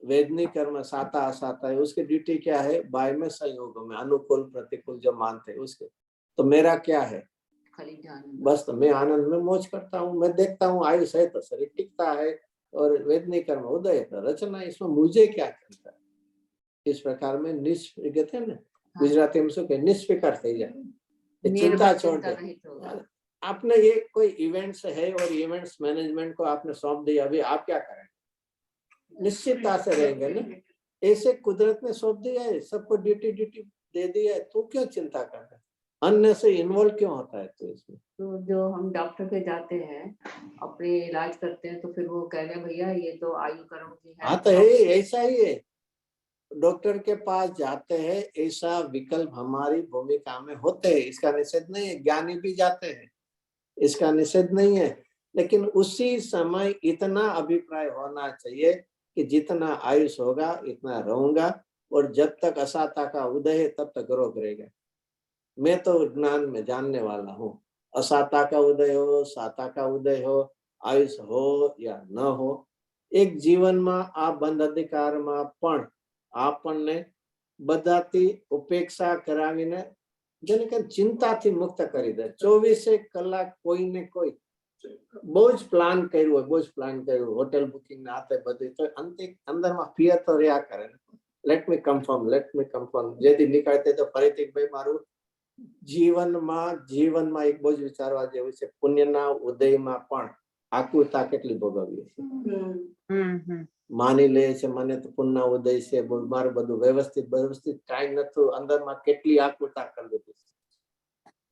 वेदनी कर्म साता असाता है, उसकी ड्यूटी क्या है? बाय में संयोग में अनुकूल प्रतिकूल जो मानते हैं उसके. तो मेरा क्या है? बस तो मैं आनंद में मौज करता हूँ. मैं देखता हूँ आयुष है तो शरीर टिकता है, और वेदनी कर्म उदय तो रचना. इसमें मुझे क्या करता है? इस प्रकार में निष्फिकर है ना, गुजराती में शू के निष्फिकर थी जाए, चिंता छोड़ दे. आपने ये कोई इवेंट्स है और इवेंट्स मैनेजमेंट को आपने सौंप दिया, अभी आप क्या करें? निश्चितता से रहेंगे ना. ऐसे कुदरत ने सौंप दिया है, सबको ड्यूटी दे दी है, तू क्यों चिंता कर रहा है? अन्य से इन्वॉल्व क्यों होता है तू इसमें? तो जो हम डॉक्टर पे जाते हैं, अपने इलाज करते हैं, तो फिर वो कह रहे हैं भैया ये तो आयु कर्म की है. हाँ तो है, ऐसा ही है. डॉक्टर के पास जाते हैं, ऐसा विकल्प हमारी भूमिका में होते हैं. इसका निषेध नहीं है. ज्ञानी भी जाते हैं, इसका निषेध नहीं है. लेकिन उसी समय इतना अभिप्राय होना चाहिए कि जितना आयुष होगा इतना रहूंगा, और जब तक असाता का उदय है तब तक रोग रहेगा. मैं तो ज्ञान में जानने वाला हूँ. असाता का उदय हो, साता का उदय हो, आयुष हो या न हो, एक जीवन में आ बंध अधिकार में पण આપણને બધાથી ઉપેક્ષા કરાવીને જેને કે ચિંતાથી મુક્ત કરી દે. 24 કલાક કોઈને કોઈ બહુ જ પ્લાન કર્યું હોય, બહુ જ પ્લાન કર્યું, હોટેલ બુકિંગ ના હાથે બધી, તો અંતે અંદરમાં ફિયર તો રહ્યા કરે. લેટ મી કન્ફર્મ જેથી નીકળતે તો ફરીથી ભાઈ મારું જીવનમાં એક બહુ જ વિચારવા જેવું છે. પુણ્યના ઉદયમાં પણ આકુરતા કેટલી ભોગવીએ છે. માની લે છે મને તો પુણ્ય ઉદય છે, મારું બધું વ્યવસ્થિત ટાઈમ નથી, અંદરમાં કેટલી આકુરતા કરી દીધી છે.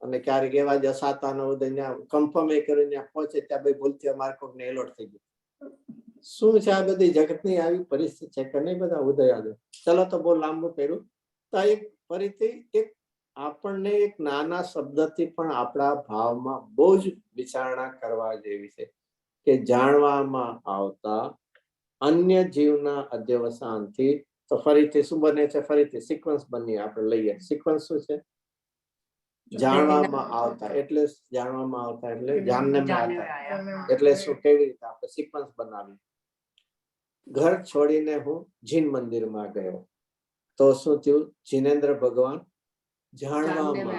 અને ક્યારેક એવા જ અસાતાનો ઉદય ત્યાં કન્ફર્મ એ કરીને ત્યાં પહોંચે ત્યાં ભાઈ ભૂલથી અમારે કોઈક ને એલોટ થઈ ગયું. શું છે આ બધી જગતની આવી પરિસ્થિતિ છે કે નહીં? બધા ઉદય આવે. ચલો તો બહુ લાંબુ કર્યું. તો એક ફરીથી એક આપણને એક નાના શબ્દથી પણ આપણા ભાવમાં બહુ જ વિચારણા કરવા જેવી છે કે જાણવામાં આવતા અન્ય જીવના અધ્યવસાનથી. તો ફરીથી શું બને છે? ફરીથી સિક્વન્સ બની આપણે લઈએ. સિક્વન્સ શું છે? જાણવામાં આવતા એટલે જાણને મેં આતા એટલે શું? કેવી રીતે આપણે સિક્વન્સ બનાવી? ઘર છોડીને હું જીન મંદિરમાં ગયો તો શું થયું? જીનેન્દ્ર ભગવાન જાણવામાં,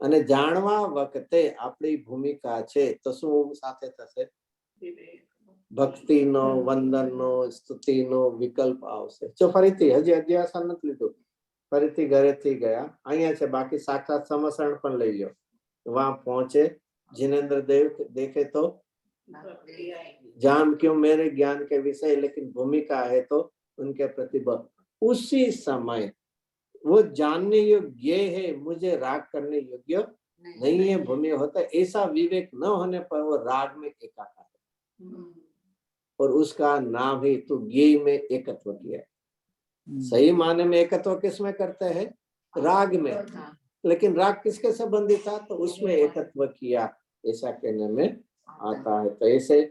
અને જાણવા વખતે આપણી ભૂમિકા છે તો શું સાથે થશે? ભક્તિનો, વંદનનો, સ્તુતિનો વિકલ્પ આવશે. જો ફરીથી હજી અધ્યાસન નથી લીધું, ફરીથી ઘરેથી ગયા, અહીંયા છે, બાકી સાક્ષાત સમસરણ પણ લઈ લો. વહાં પહોંચે, जिनेंद्र देव देखे तो जान क्यों मेरे ज्ञान के विषय, लेकिन भूमिका है तो उनके प्रतिबद्ध. उसी समय वो जानने योग्य है, मुझे राग करने योग्य नहीं है भूमि होता. ऐसा विवेक न होने पर वो राग में एकाकार है, और उसका नाम ही तो ज्ञेय में एकत्व किया. सही माने में एकत्व किसमें करते हैं? राग में. लेकिन राग किसके संबंधित था? तो उसमें एकत्व किया, ऐसा कहने में आता है. तो ऐसे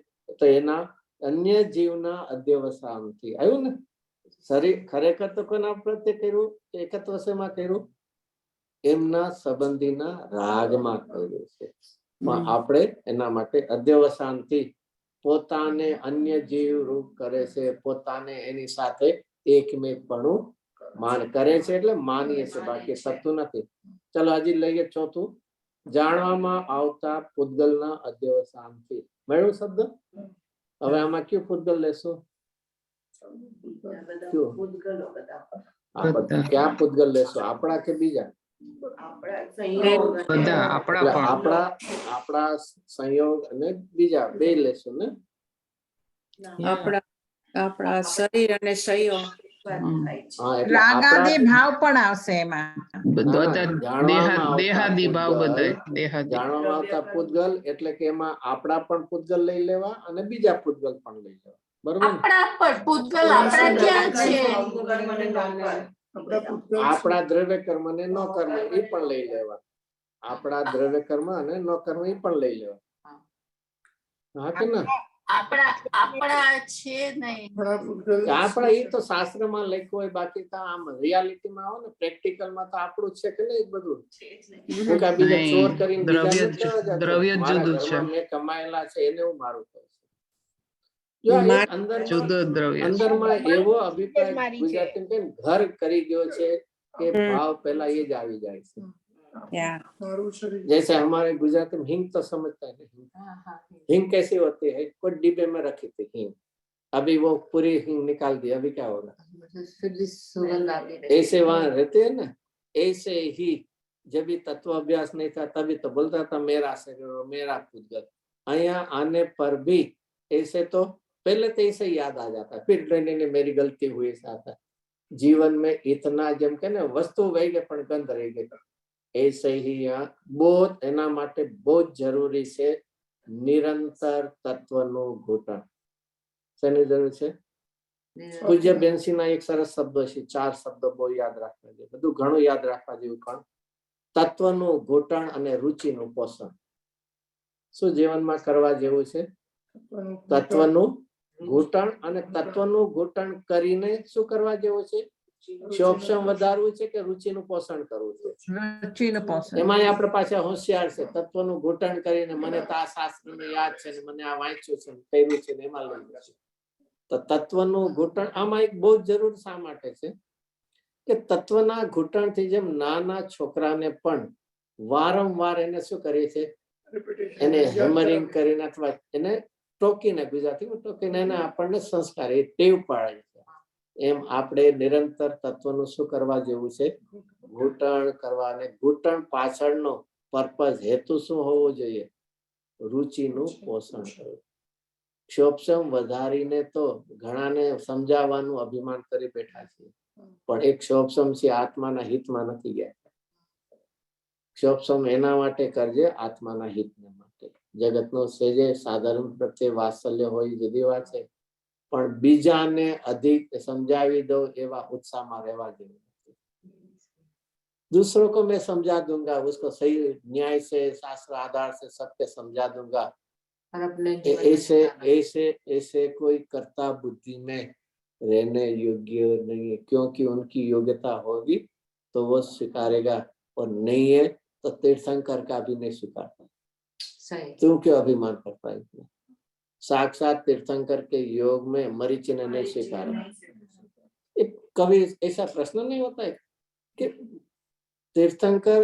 तो एना अन्य जीवना अध्यवसान थी आयु ने शरीर खरेखर तो कोना प्रत्ये कर्યું? એકત્વ શેમાં કર્યું? એમના સંબંધીના રાગમાં કર્યું છે. પણ આપણે એના માટે અધ્યવસાનથી પોતાને અન્ય જીવ રૂપ કરે છે, પોતાને એની સાથે એકમેકપણું માન કરે છે, એટલે માનીએ છે, બાકી સત્તું નથી. ચલો હજી લઈએ ચોથું. જાણવામાં આવતા પૂતગલના અધ્યવસાનથી. મળ્યું શબ્દ? હવે આમાં કયું પૂતગલ લેશો? ક્યાં પૂતગલ લેશો? આપણા કે બીજા? આપણા સંયોગ અને બીજા બે લેશો ને? આપણા શરીર અને સંયોગ. રાગાદી ભાવ પણ આવશે એમાં. દેહાદી ભાવ બધા જાણવામાં આવતા પૂતગલ એટલે કે એમાં આપણા પણ પૂતગલ લઈ લેવા અને બીજા પૂતગલ પણ લઈ લેવા. બરોબર? આપણા પર પૂતગલ આપણા ક્યાં છે? આપણા દ્રવ્ય કર્મ ને ન કર્મ એ પણ લઈ લેવા. આપણા દ્રવ્ય કર્મ અને ન કર્મ એ પણ લઈ લેવા. હા કે ના? આપણા છે નહીં. આપણા એ તો શાસ્ત્રમાં લખ્યું હોય, બાકી તો આમ રિયાલિટીમાં આવો ને, પ્રેક્ટિકલમાં તો આપણું છે કે નહીં બધું. હું કા બીજા ચોર કરીને દ્રવ્ય જુદું છે, મેં કમાયેલા છે એને હું મારું કહું છું. અંદરમાં એવો અભિપ્રાય ગુજરાતી કે ઘર કરી ગયો છે કે ભાવ પેલા એ જ આવી જાય છે. जैसे हमारे गुजरात में हींग तो समझता है, हींग कैसी होती है? कोई डिब्बे में रखी थी हींग, अभी वो पूरी हींग निकाल दी, अभी क्या होगा? ऐसे वहां रहते हैं ना, ऐसे ही जब भी तत्व अभ्यास नहीं था तभी तो बोलता था मेरा शरीर मेरा पूतगल. यहाँ आने पर भी ऐसे तो पहले तो ऐसे याद आ जाता, फिर नहीं मेरी गलती हुई ऐसा था. जीवन में इतना जम के ना वस्तु वही गए पण गंध रही गई. ऐसे ही यहाँ बहुत एना माटे बहुत जरूरी है निरंतर तत्वનું ઘૂંટણ. શેની જરૂર છે? પૂજ્ય બેનસીના એક સરસ શબ્દો છે, 4 શબ્દો બહુ યાદ રાખવા જોઈએ, બધું ઘણું યાદ રાખવા જેવું. પણ તત્વનું ઘૂંટણ અને રુચિનું પોષણ. શું જીવનમાં કરવા જેવું છે? તત્વનું ઘૂંટણ, અને તત્વનું ઘૂંટણ કરીને શું કરવા જેવું છે? શોષણ વધારવું છે કે રુચિનું પોષણ કરવું છે? રુચિનું પોષણ. એમાં આપણે પાછા હોશિયાર છે. તત્વનું ઘૂંટણ કરીને મને તો આ શાસ્ત્રને યાદ છે ને મને આ વાંચ્યું છે ને કર્યું છે ને એમાં લઈ છે. તો તત્વનું ઘૂંટણ આમાં એક બહુ જરૂર શા માટે છે? કે તત્વના ઘૂંટણથી જેમ નાના છોકરાને પણ વારંવાર એને શું કરીએ છે, એને હેમરિંગ કરીને અથવા એને ટોકીને, ગુજરાતીમાં ટોકીને એને આપણને સંસ્કાર એ ટેવ પાડે છે, એમ આપણે નિરંતર તત્વનું શું કરવા જેવું છે, ઘૂંટણ કરવા. અને ઘૂંટણ પાછળનો પર્પઝ, હેતુ શું હોવો જોઈએ? રુચિનું પોષણ કરવું. ક્ષોભસમ વધારીને તો ઘણાને સમજાવવાનું અભિમાન કરી બેઠા છે, પણ એક ક્ષોભસમ છે આત્માના હિતમાં નથી ગયા. ક્ષોભસમ એના માટે કરજે આત્માના હિતને માટે. જગતનો સેજે સાધારણ પ્રત્યે વાત્સલ્ય હોય જુદી વાત છે, પણ બીજાને અધિક સમજાવી દો એવા ઉત્સાહમાં રહેવા જેવું નથી. दूसरों को मैं समझा दूंगा, उसको सही न्याय से, शास्त्र आधार से सबके समझा दूंगा, और अपने ऐसे ऐसे ऐसे कोई कर्ता बुद्धि में रहने योग्य नहीं है, क्योंकि उनकी योग्यता होगी तो वो स्वीकारेगा, और नहीं है तो तीर्थंकर का भी नहीं स्वीकारता। सही। तू क्यों अभिमान करता है? साक्षात तीर्थंकर के योग में मरीचि ने नहीं स्वीकारा। एक कभी ऐसा प्रश्न नहीं होता है कि तीर्थंकर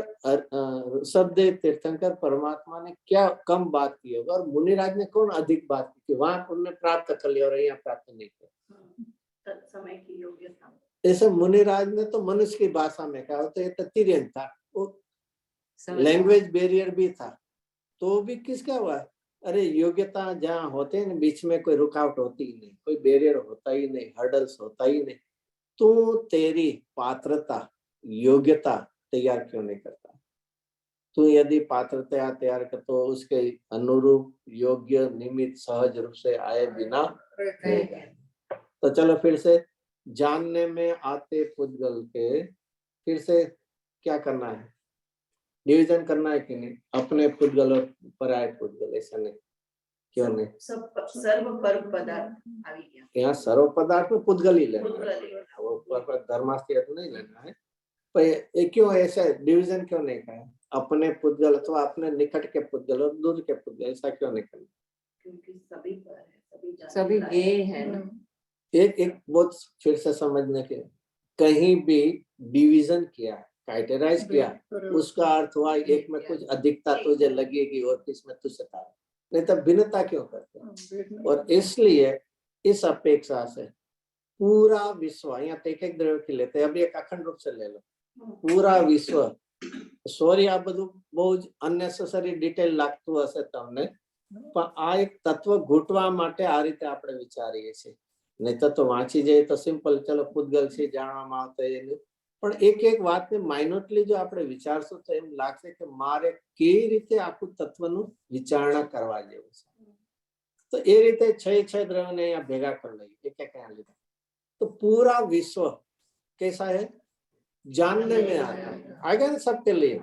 शब्द तीर्थंकर परमात्मा ने क्या कम बात की होगी और मुनिराज ने कौन अधिक बात की, वहां उन्होंने प्राप्त कर लिया और यहाँ प्राप्त नहीं किया। तत्समय की योग्यता। ऐसे मुनिराज ने तो मनुष्य की भाषा में कहा, तो ये तो तिर्यन था, वो लैंग्वेज बैरियर भी था, तो भी किसका हुआ? अरे योग्यता जहाँ होते हैं बीच में कोई रुकावट होती ही नहीं, कोई बैरियर होता ही नहीं, हर्डल्स होता ही नहीं, तू तेरी पात्रता योग्यता तैयार क्यों नहीं करता? तू यदि पात्रता तैयार कर तो उसके अनुरूप योग्य निमित्त सहज रूप से आए बिना रहेगा। तो चलो फिर से जानने में आते पुद्गल के फिर से क्या करना है? डिवीजन करना है कि नहीं? अपने पुद्गल और पराये पुद्गल, ऐसा नहीं, क्यों नहीं? सर्व पर पदार्थ आ गया। यहाँ सर्व पदार्थ में पुद्गल ही लेना है, वो धर्मास्त्र नहीं लेना है। पर ये क्यों ऐसा डिवीजन क्यों नहीं कहा? अपने पुद्गल अथवा अपने निकट के पुद्गल और दूर के पुद्गल, ऐसा क्यों नहीं करना? क्योंकि सभी पर है, सभी ये है ना। एक बहुत फिर से समझने के, कहीं भी डिवीजन किया, कैटेगराइज किया, उसका अर्थ हुआ एक में कुछ अधिकता तुझे लगेगी और किसमें तुच्छता, नहीं तो भिन्नता क्यों करते? और इसलिए इस अपेक्षा से पूरा विश्व, यहाँ एक एक द्रव्य की लेते हैं, अभी एक अखंड रूप से ले लो, पूरा विश्व, सॉरी आ બધું બહુ જ અનનેસેસરી ડિટેલ લાગતું હશે તમને, પણ આ એક તત્વ ઘૂંટવા માટે આ રીતે આપણે વિચારીએ છીએ, નહીં તો વાંચી જઈએ તો સિમ્પલ, ચલો પૂતગલ છે જાણવામાં આવતા એનું, પણ એક એક વાતને માઇન્યુટલી જો આપણે વિચારશું તો એમ લાગશે કે મારે કેવી રીતે આખું તત્વનું વિચારણા કરવા જેવું છે। તો એ રીતે છ દ્રવ્યને અહીંયા ભેગા કરી લઈએ, એક એક અહીંયા લીધા, तो पूरा विश्व कैसा है? जानने में आता है, आएगा ना सबके लिए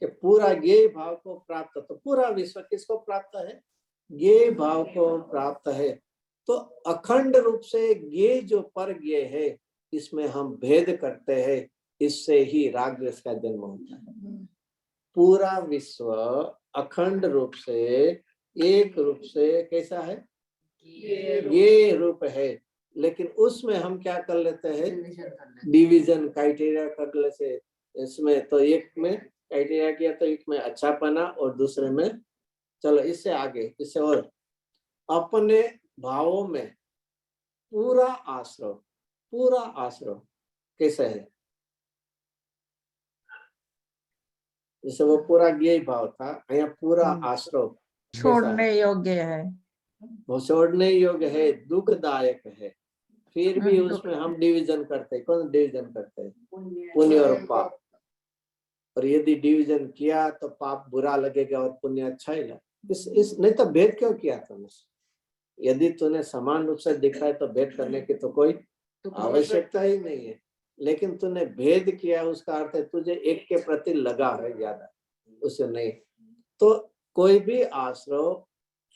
कि पूरा ये भाव को प्राप्त, तो पूरा विश्व किसको प्राप्त है? ये भाव को प्राप्त है। तो अखंड रूप से ये जो पर ये है, इसमें हम भेद करते हैं, इससे ही राग द्वेष का जन्म होता है। पूरा विश्व अखंड रूप से एक रूप से कैसा है? ये रूप है, लेकिन उसमें हम क्या कर लेते हैं? डिवीजन क्राइटेरिया कर लेते। इसमें तो एक में क्राइटेरिया किया तो एक में अच्छापना और दूसरे में, चलो इससे आगे, इससे और अपने भावों में पूरा आश्रव कैसे है? जैसे वो पूरा ज्ञेय भाव था, यहाँ पूरा आश्रव छोड़ने योग्य है, वो छोड़ने योग्य है, दुखदायक है, फिर भी उसमें हम डिवीजन करते हैं। कौन डिवीजन करते हैं? पुण्य और पाप। और यदि डिवीजन किया तो पाप बुरा लगेगा और पुण्य अच्छा ही लगे। इस नहीं तो भेद क्यों किया तुमने? यदि तूने समान रूप से दिख रहा है तो भेद करने की तो कोई आवश्यकता ही नहीं है, लेकिन तूने भेद किया, उसका अर्थ है तुझे एक के प्रति लगा है ज्यादा, उसे नहीं। तो कोई भी आश्रव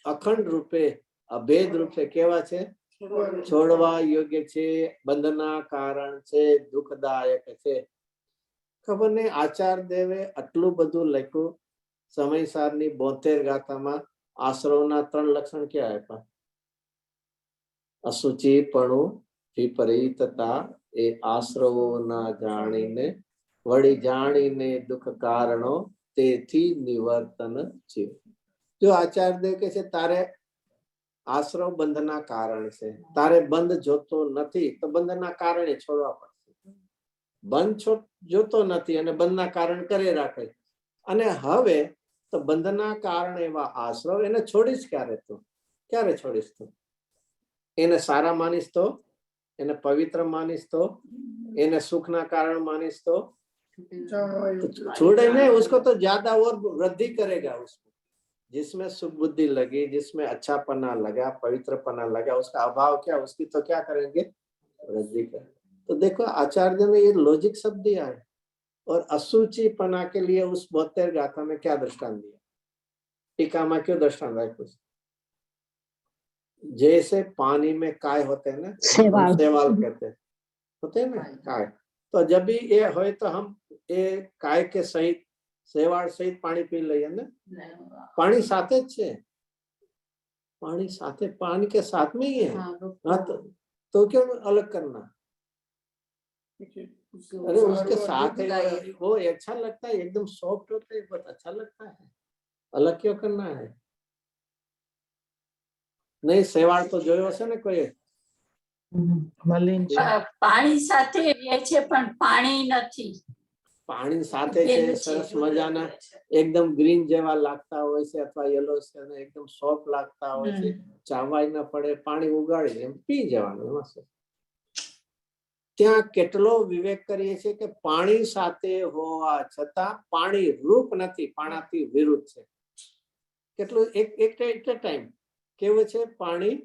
अखंड रूपे अभेद रूप से केवा छे? छोड़वा योग्य छे, बंधना कारण छे, दुखदायक छे। खबर नहीं आचार देवे आटલું બધું લખ્યું સમયસારની 72 ગાથામાં આશ્રવના 3 લક્ષણ क्या આપ્યા? અશુચિપણું, વિપરીતતા એ આશ્રવો ના જાણીને વળી જાણીને દુઃખ કારણો તેથી નિવર્તન છે. જો આચાર્યદેવ કે છે તારે આશ્રવ બંધના કારણ છે, તારે બંધ જોતો નથી તો બંધના કારણે છોડવા પડશે. બંધ જોતો નથી અને બંધના કારણ કરે રાખે, અને હવે તો બંધના કારણ એવા આશ્રવ એને છોડીશ ક્યારે? તું ક્યારે છોડીશ? તું એને સારા માનીશ તો, એને પવિત્ર માનીશ તો, એને सुखना कारण मानिस तो छोड़े नहीं उसको, तो ज्यादा और वृद्धि करेगा उसको। जिसमें सुख बुद्धि लगी, जिसमें अच्छा पना लगा, पवित्र पना लगा, उसका अभाव क्या, उसकी तो क्या करेंगे? वृद्धि करेंगे। तो देखो आचार्य ने ये लॉजिक शब्द दिया है। और असुचि पना के लिए उस 72 गाथा में क्या दृष्टांत दिया? टीका में क्यों दृष्टांत है? कुछ जैसे पानी में काय होते हैं ना, सेवाल कहते हैं, होते हैं ना काय, तो जब भी ये हो तो हम ये काय के सहित सेवाड़ सहित पानी पी लिए ना, पानी साथे ज छे, पानी साथे, पानी के साथ में ही है। हाँ, तो क्यों अलग करना? अरे उसके साथ है, वो अच्छा लगता है, एकदम सॉफ्ट होते है, बहुत अच्छा लगता है, अलग क्यों करना है? नहीं सेवाड़ तो જોયો હશે ને કોઈ? પાણી સાથે રહે છે પણ પાણી નથી. પાણી સાથે છે, સરસ મજાના એકદમ ગ્રીન જેવા લાગતા હોય છે અથવા યલો છે, એકદમ સોફ્ટ લાગતા હોય છે, ચાવાય ન પડે, પાણી ઉગાડી એમ પી જવાનું. એમાં શું? ત્યાં કેટલો વિવેક કરીએ છીએ કે પાણી સાથે હોવા છતાં પાણી રૂપ નથી, પાણાથી વિરુદ્ધ છે. કેટલું એક ટાઈમ કેવું છે? પાણી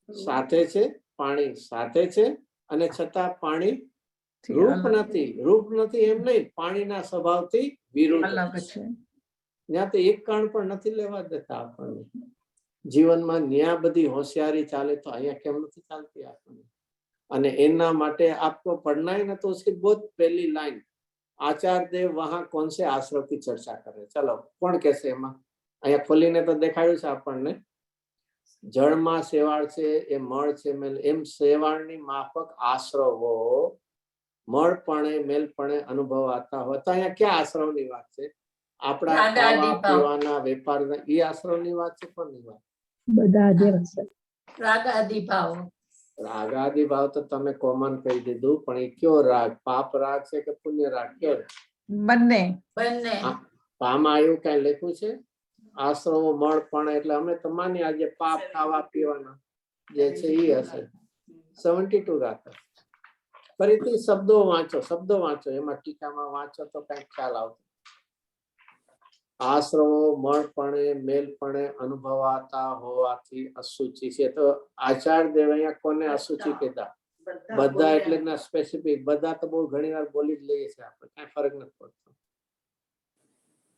સાથે છે, પાણી સાથે છે અને છતાં પાણી રૂપ નથી. રૂપ નથી એમ નહીં, પાણીના સ્વભાવથી વિરુદ્ધ છે. ત્યાં તો એક કણ પણ નથી લેવા દેતા આપણને. જીવનમાં ન્યા બધી હોશિયારી ચાલે તો અહીંયા કેમ નથી ચાલતી આપણને? અને એના માટે आपको पढ़ना है ना, तो उसकी बहुत पहली लाइन आचार्य देव वहां कौन से आश्रम की चर्चा करे? चलो कौन कैसे एमा અહીંયા ખોલીને તો દેખાડ્યું છે આપણને. જળમાં સેવાળ છે, એ મળ છે, મેલ, એમ સેવાળની માફક આશ્રવો મળપણે મેલપણે અનુભવાતા હોય. તો અહીંયા ક્યાં આશ્રવની વાત છે? આપણા ખાવા પીવાના વેપારના એ આશ્રવની વાત છે? કોની વાત? બધા દેવ છે. રાગાદી ભાવ. રાગાદી ભાવ તો તમે કોમન કહી દીધું, પણ એ કયો રાગ? પાપ રાગ છે કે પુણ્ય રાગ? કયો? બંને. પામાં આવ્યું કઈ લખ્યું છે? આશ્રવો મળપણ એટલે અમે તો માની આજે પાપ ખાવા પીવાના જે છે એ હશે. 72 ગાથા. ફરીથી શબ્દો વાંચો, એમાં ટીકામાં વાંચો તો કઈ ખ્યાલ આવતો. આશ્રવો મળપણે મેલપણે અનુભવાતા હોવાથી અશુચિ છે. તો આચાર્ય દેવ અહીંયા કોને અશુચિ કીધા? બધા એટલે ના સ્પેસિફિક, બધા તો બહુ ઘણી વાર બોલી જ લઈએ છીએ આપણે, કઈ ફરક નથી પડતો.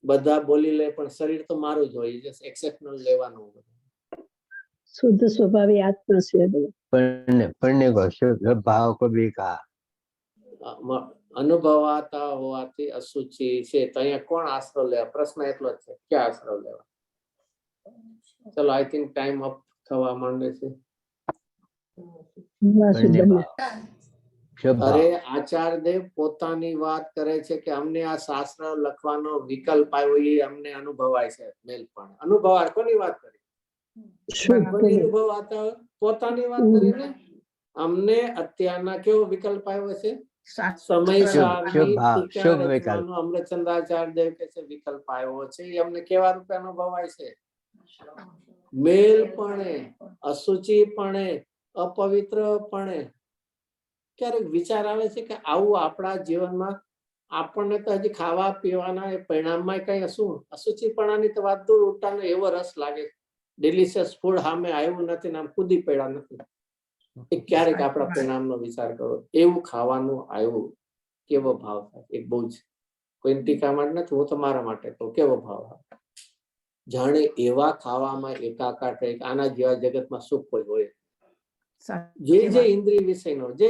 બધા બોલી લે પણ શરીર તો મારું જ હોય, જસ્ટ એક્સેપ્શનલ લેવાનું. શુદ્ધ સ્વભાવી આત્મા છે. ભાવ को भी कहा અનુભવાતા હોવાથી અશુચિ છે. તો અહીંયા કોણ આશ્રવ લેવા? પ્રશ્ન એટલો જ છે, ક્યાં આશ્રવ લેવા? ચલો આઈ થિંક ટાઈમ અપ થવા માંડે છે. અરે આચાર્ય દેવ પોતાની વાત કરે છે કે અમને આ શાસ્ત્ર લખવાનો વિકલ્પ આવ્યો, એ અમને અનુભવાય છે. મેલપણ અનુભવાય. કોની વાત કરી? અનુભવાતા પોતાની વાત કરીને અમને અત્યારના કેવો વિકલ્પ આવ્યો છે? અમૃતચંદ્રાચાર્ય દેવ કે છે વિકલ્પ આવ્યો છે, એ અમને કેવા રૂપે અનુભવાય છે? મેલપણે, અશુચિપણે, અપવિત્રપણે. ક્યારેક વિચાર આવે છે કે આવું આપણા જીવનમાં આપણને તો હજી ખાવા પીવાના એ પરિણામમાં કઈ શું અશુચિપણાની તો વાત દૂર, ઉલટાનો એવો રસ લાગે, ડિલિશિયસ ફૂડ સામે આવ્યું નથી ને આમ કૂદી પડ્યા નથી. એ ક્યારેક આપણા પરિણામનો વિચાર કરો, એવું ખાવાનું આવ્યું, કેવો ભાવ થાય? એક બહુ જ કોઈ ટીકા માટે નથી, હું તો મારા માટે કહું, કેવો ભાવ આવે? જાણે એવા ખાવામાં એકાકાર થઈ, આના જેવા જગતમાં સુખ કોઈ હોય? જે ઇન્દ્રિય વિષયનો જે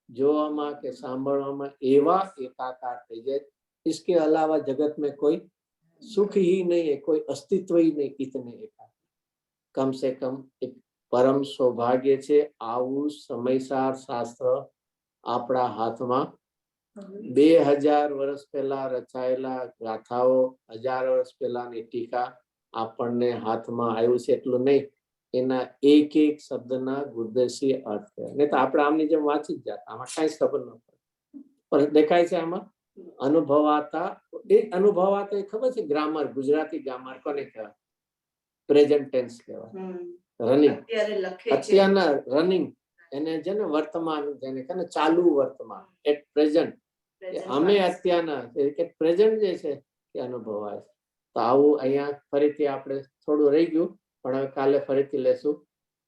જોવામાં કે સાંભળવામાં એવા એકાકાર થઈ જાય, इसके अलावा जगत में कोई सुख ही नहीं है, कोई अस्तित्व ही नहीं. इतने एकाकार, कम से कम एक परम सौभाग्य છે આવું સમયસાર શાસ્ત્ર આપણા હાથમાં 2000 વર્ષ પહેલા રચાયેલા ગાથાઓ, 1000 વર્ષ પહેલાની ટીકા આપણને હાથમાં આવ્યું છે એટલું નહીં, એના એક એક શબ્દના ગુરદેશી અર્થ છે. નહીં તો આપણે આમની જેમ વાંચી જ જાતા, આમાં કાંઈ ખબર ન પડે. પણ દેખાય છે આમાં અનુભવાતા. એ અનુભવાતા એ ખબર છે ગ્રામર, ગુજરાતી ગ્રામર કોને કહેવાય? પ્રેઝન્ટ ટેન્સ કહેવાય. રનિંગ, અત્યારના રનિંગ, એને છે ને વર્તમાન, જેને કહે ને ચાલુ વર્તમાન, એટ પ્રેઝન્ટ. અમે અત્યારના કે પ્રેઝન્ટ જે છે એ અનુભવાય છે. તો આવું અહીંયા ફરીથી આપણે થોડું રહી ગયું, પણ હવે કાલે ફરીથી લેશું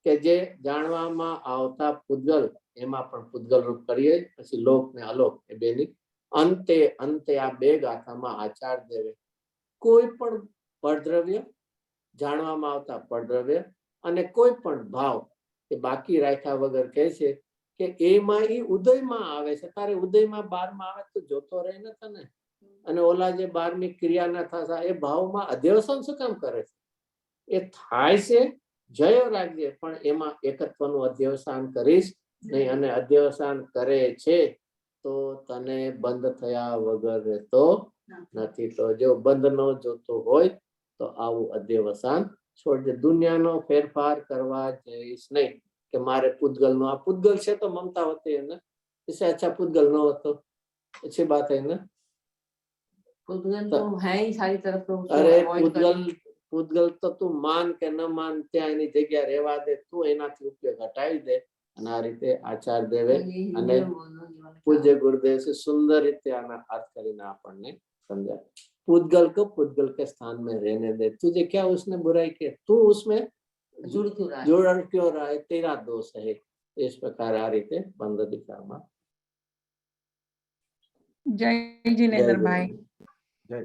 કે જે જાણવામાં આવતા પૂતગલ, એમાં પણ પૂતગલ રૂપ કરીએ, પછી લોક ને અલોક એ બેની અંતે અંતે આ બે ગાથામાં આચાર્ય દેવે કોઈ પણ પરદ્રવ્ય, જાણવામાં આવતા પરદ્રવ્ય અને કોઈ પણ ભાવ એ બાકી રાખ્યા વગર કહે છે કે એમાં એ ઉદયમાં આવે છે. તારે ઉદયમાં 12માં આવે તો જોતો રહે ને તને, અને ઓલા જે 12મી ક્રિયા ના થતા એ ભાવમાં અધ્યવસાન શું કામ કરે છે? એ થાય છે, જયો રાખજે, પણ એમાં એકત્વનું અધ્યવસાન કરીશ નહીં. અને અધ્યવસાન કરે છે તો તને બંધ થયા વગર રહેતો નથી. તો જો બંધ ન જોતો હોય તો આવું અધ્યવસાન છોડજે. દુનિયાનો ફેરફાર કરવા જઈશ નહીં કે મારે પૂતગલ નો, આ પૂતગલ છે તો મમતા હોતી है ना, इससे अच्छा पूतगल न हो तो अच्छी बात है ना. पूतगल तो है ही सारी तरफ, तो उसको अरे avoid પૂતગલ, करना। પૂતગલ તો તું માન કે ન માન, ત્યાં એની જગ્યા રહેવા દે, તું એનાથી ઉપયોગ હટાવી દે. અને આ રીતે આચાર્ય દેવે અને પૂજ્ય गुरुदेव से सुंदर રીતે આના અર્થ કરીને આપણને समझाया. पूतगल को पूतगल के स्थान में रहने दे, तुझे क्या उसने बुराई की, तू उसमें जुड़ क्यों रहा है? तेरा दोष है. इस प्रकार आ રીતે બંધ દિશામાં. જય જીનેન્દ્રભાઈ. જય